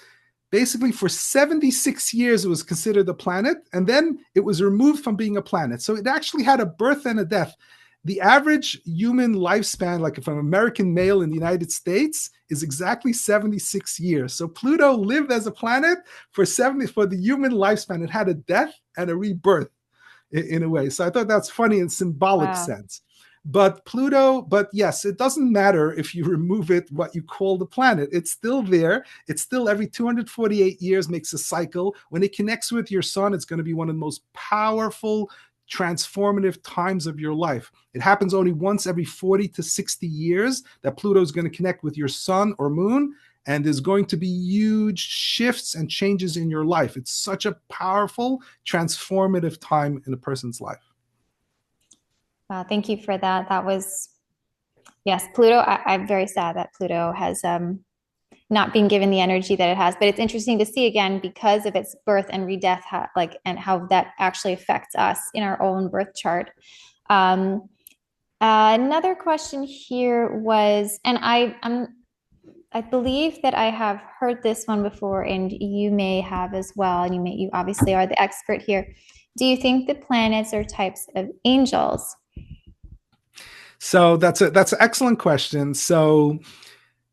Basically, for 76 years, it was considered a planet, and then it was removed from being a planet. So it actually had a birth and a death. The average human lifespan, like if an American male in the United States, is exactly 76 years. So Pluto lived as a planet for the human lifespan. It had a death and a rebirth in a way. So I thought that's funny in symbolic sense. But yes, it doesn't matter if you remove it, what you call the planet. It's still there. It's still every 248 years makes a cycle. When it connects with your sun, it's going to be one of the most powerful, transformative times of your life. It happens only once every 40 to 60 years that Pluto is going to connect with your sun or moon. And there's going to be huge shifts and changes in your life. It's such a powerful, transformative time in a person's life. Wow, thank you for that. That was, yes, Pluto. I'm very sad that Pluto has not been given the energy that it has. But it's interesting to see again because of its birth and redeath, and how that actually affects us in our own birth chart. Another question here was, and I believe that I have heard this one before, and you may have as well. And you obviously are the expert here. Do you think the planets are types of angels? So that's an excellent question. So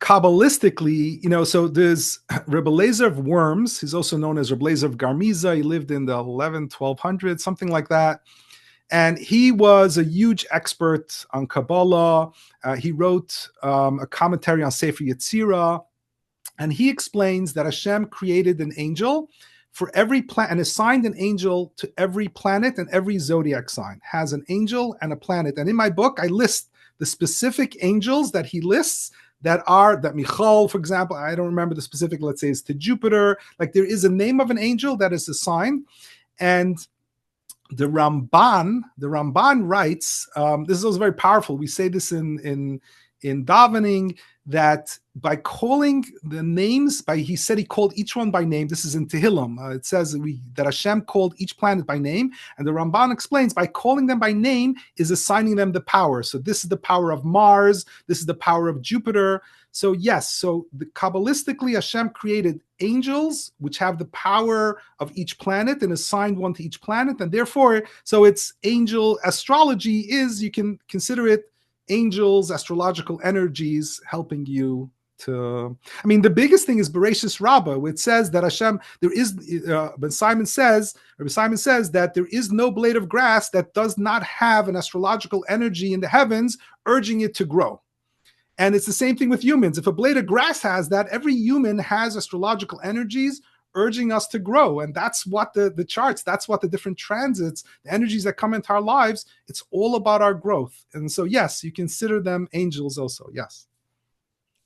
Kabbalistically, so there's Rebbe Eliezer of Worms. He's also known as Rebbe Eliezer of Garmiza. He lived in the 1200s, something like that. And he was a huge expert on Kabbalah. He wrote a commentary on Sefer Yetzirah. And he explains that Hashem created an angel for every planet and assigned an angel to every planet, and every zodiac sign has an angel and a planet. And in my book, I list the specific angels that he lists that Michal, for example, I don't remember the specific, let's say it's to Jupiter. Like there is a name of an angel that is assigned. And the Ramban writes, this is also very powerful. We say this in davening, that by calling the names, he said he called each one by name. This is in Tehillim. It says that Hashem called each planet by name. And the Ramban explains by calling them by name is assigning them the power. So this is the power of Mars. This is the power of Jupiter. So yes, Kabbalistically, Hashem created angels, which have the power of each planet and assigned one to each planet. And therefore, so it's angel astrology you can consider it angels, astrological energies helping you to. I mean, the biggest thing is Bereshis Rabbah, which says that Hashem, there is. Rabbi Simon says that there is no blade of grass that does not have an astrological energy in the heavens urging it to grow. And it's the same thing with humans. If a blade of grass has that, every human has astrological energies urging us to grow. And that's what the charts, that's what the different transits, the energies that come into our lives, it's all about our growth. And so, yes, you consider them angels also, yes.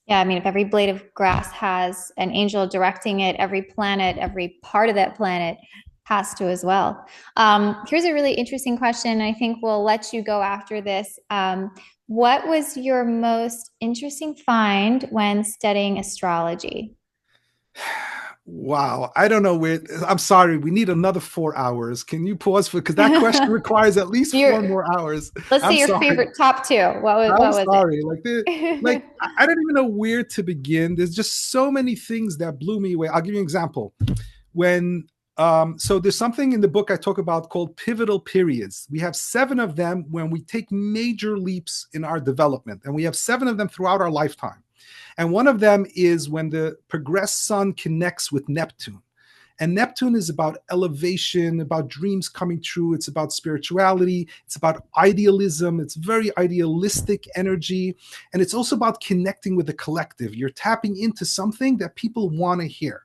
Yeah, I mean, if every blade of grass has an angel directing it, every planet, every part of that planet has to as well. Here's a really interesting question. I think we'll let you go after this. What was your most interesting find when studying astrology? Wow, I don't know where. I'm sorry, we need another 4 hours. Can you pause because that question requires at least 4 more hours. Let's see your favorite top two. What was it? Like I don't even know where to begin. There's just so many things that blew me away. I'll give you an example. When So there's something in the book I talk about called pivotal periods. We have 7 of them when we take major leaps in our development, and we have 7 of them throughout our lifetime. And one of them is when the progressed sun connects with Neptune. And Neptune is about elevation, about dreams coming true. It's about spirituality. It's about idealism. It's very idealistic energy. And it's also about connecting with the collective. You're tapping into something that people want to hear.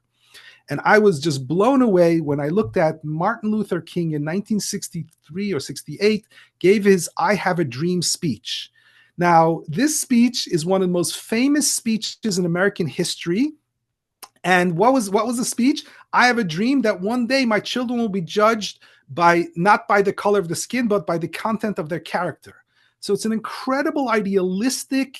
And I was just blown away when I looked at Martin Luther King in 1963 or 68, gave his I Have a Dream speech. Now, this speech is one of the most famous speeches in American history. And what was the speech? I have a dream that one day my children will be judged not by the color of the skin, but by the content of their character. So it's an incredible idealistic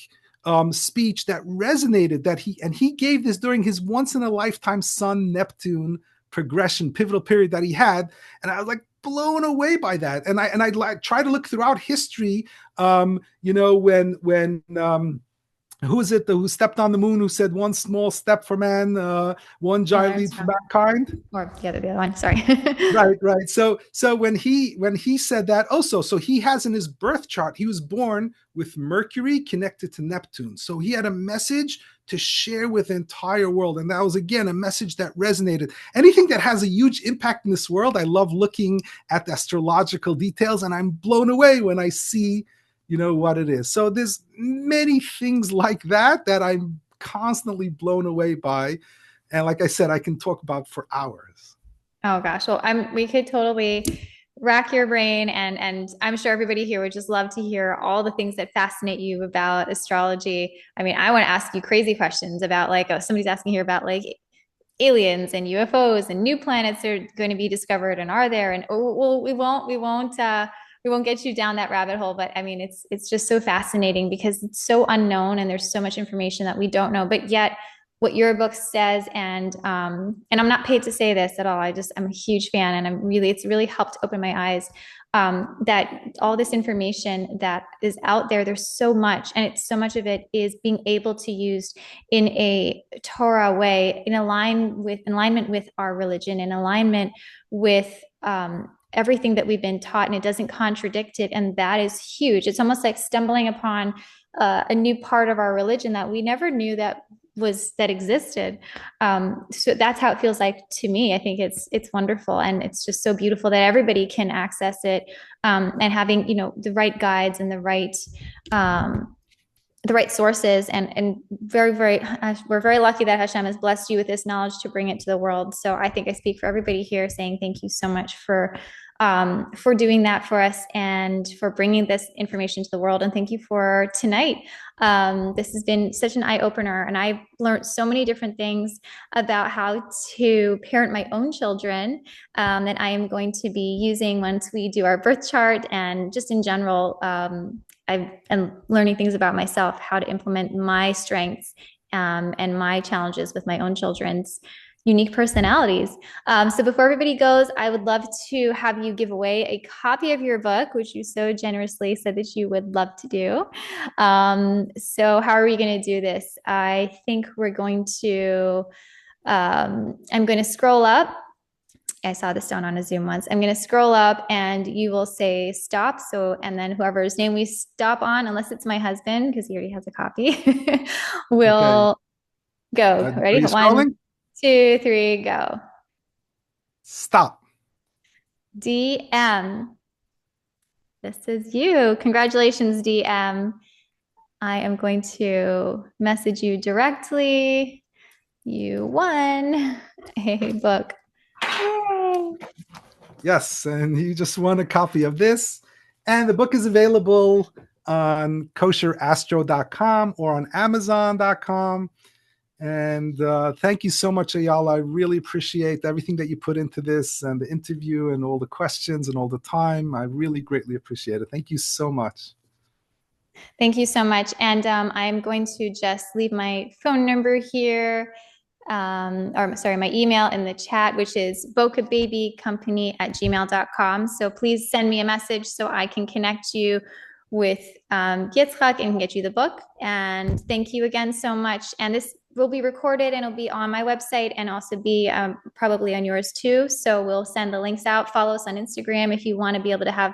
speech that resonated, he gave this during his once in a lifetime Sun Neptune progression pivotal period that he had. And I was like blown away by that. And I try to look throughout history, when who is it who stepped on the moon, who said one small step for man, one giant leap for mankind? Or the other one, sorry. Right. So when he said that also, so he has in his birth chart, he was born with Mercury connected to Neptune. So he had a message to share with the entire world. And that was, again, a message that resonated. Anything that has a huge impact in this world, I love looking at the astrological details, and I'm blown away when I see what it is. So there's many things like that I'm constantly blown away by. And like I said, I can talk about for hours. Oh gosh. Well, we could totally rack your brain, and I'm sure everybody here would just love to hear all the things that fascinate you about astrology. I mean, I want to ask you crazy questions about somebody's asking here about aliens and UFOs and new planets are going to be discovered and are there, and we won't get you down that rabbit hole, but I memean, it's just so fascinating because it's so unknown and there's so much information that we don't know, but yet what your book says, and I'm not paid to say this at all. I'm a huge fan, and it's really helped open my eyes, that all this information that is out there, there's so much, and so much of it is being able to use in a Torah way, in alignment with our religion, in alignment with, everything that we've been taught, and it doesn't contradict it. And that is huge. It's almost like stumbling upon a new part of our religion that we never knew that existed. So that's how it feels like to me. I think it's wonderful. And it's just so beautiful that everybody can access it, and having, the right guides and the right sources, and very, very, we're very lucky that Hashem has blessed you with this knowledge to bring it to the world. So I think I speak for everybody here saying thank you so much for doing that for us and for bringing this information to the world. And thank you for tonight. This has been such an eye opener, and I've learned so many different things about how to parent my own children, that I am going to be using once we do our birth chart, and just in general, I'm learning things about myself, how to implement my strengths, and my challenges with my own children's unique personalities. So before everybody goes, I would love to have you give away a copy of your book, which you so generously said that you would love to do. So how are we going to do this? I think we're going to, I'm going to scroll up. I saw this down on a Zoom once. I'm going to scroll up and you will say stop. So, and then whoever's name we stop on, unless it's my husband, because he already has a copy, will go. Ready? 1, 2, 3, go. Stop. DM. This is you. Congratulations, DM. I am going to message you directly. You won a book. Yay. Yes, and you just won a copy of this. And the book is available on kosherastro.com or on amazon.com. And thank you so much, Ayala. I really appreciate everything that you put into this, and the interview, and all the questions, and all the time. I really greatly appreciate it. Thank you so much. Thank you so much. And I'm going to just leave my phone number here, my email in the chat, which is bocababycompany@gmail.com. So please send me a message so I can connect you with Yitzchok and get you the book. And thank you again so much. And this will be recorded and it'll be on my website and also be probably on yours too. So we'll send the links out. Follow us on Instagram if you want to be able to have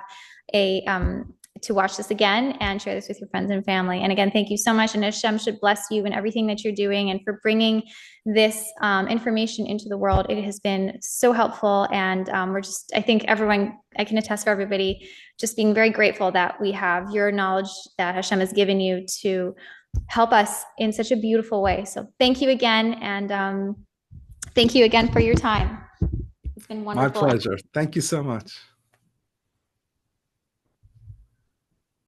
to watch this again and share this with your friends and family. And again, thank you so much. And Hashem should bless you in everything that you're doing and for bringing this information into the world. It has been so helpful. And I think everyone, I can attest for everybody, just being very grateful that we have your knowledge that Hashem has given you to help us in such a beautiful way. So thank you again. And thank you again for your time. It's been wonderful. My pleasure. Thank you so much.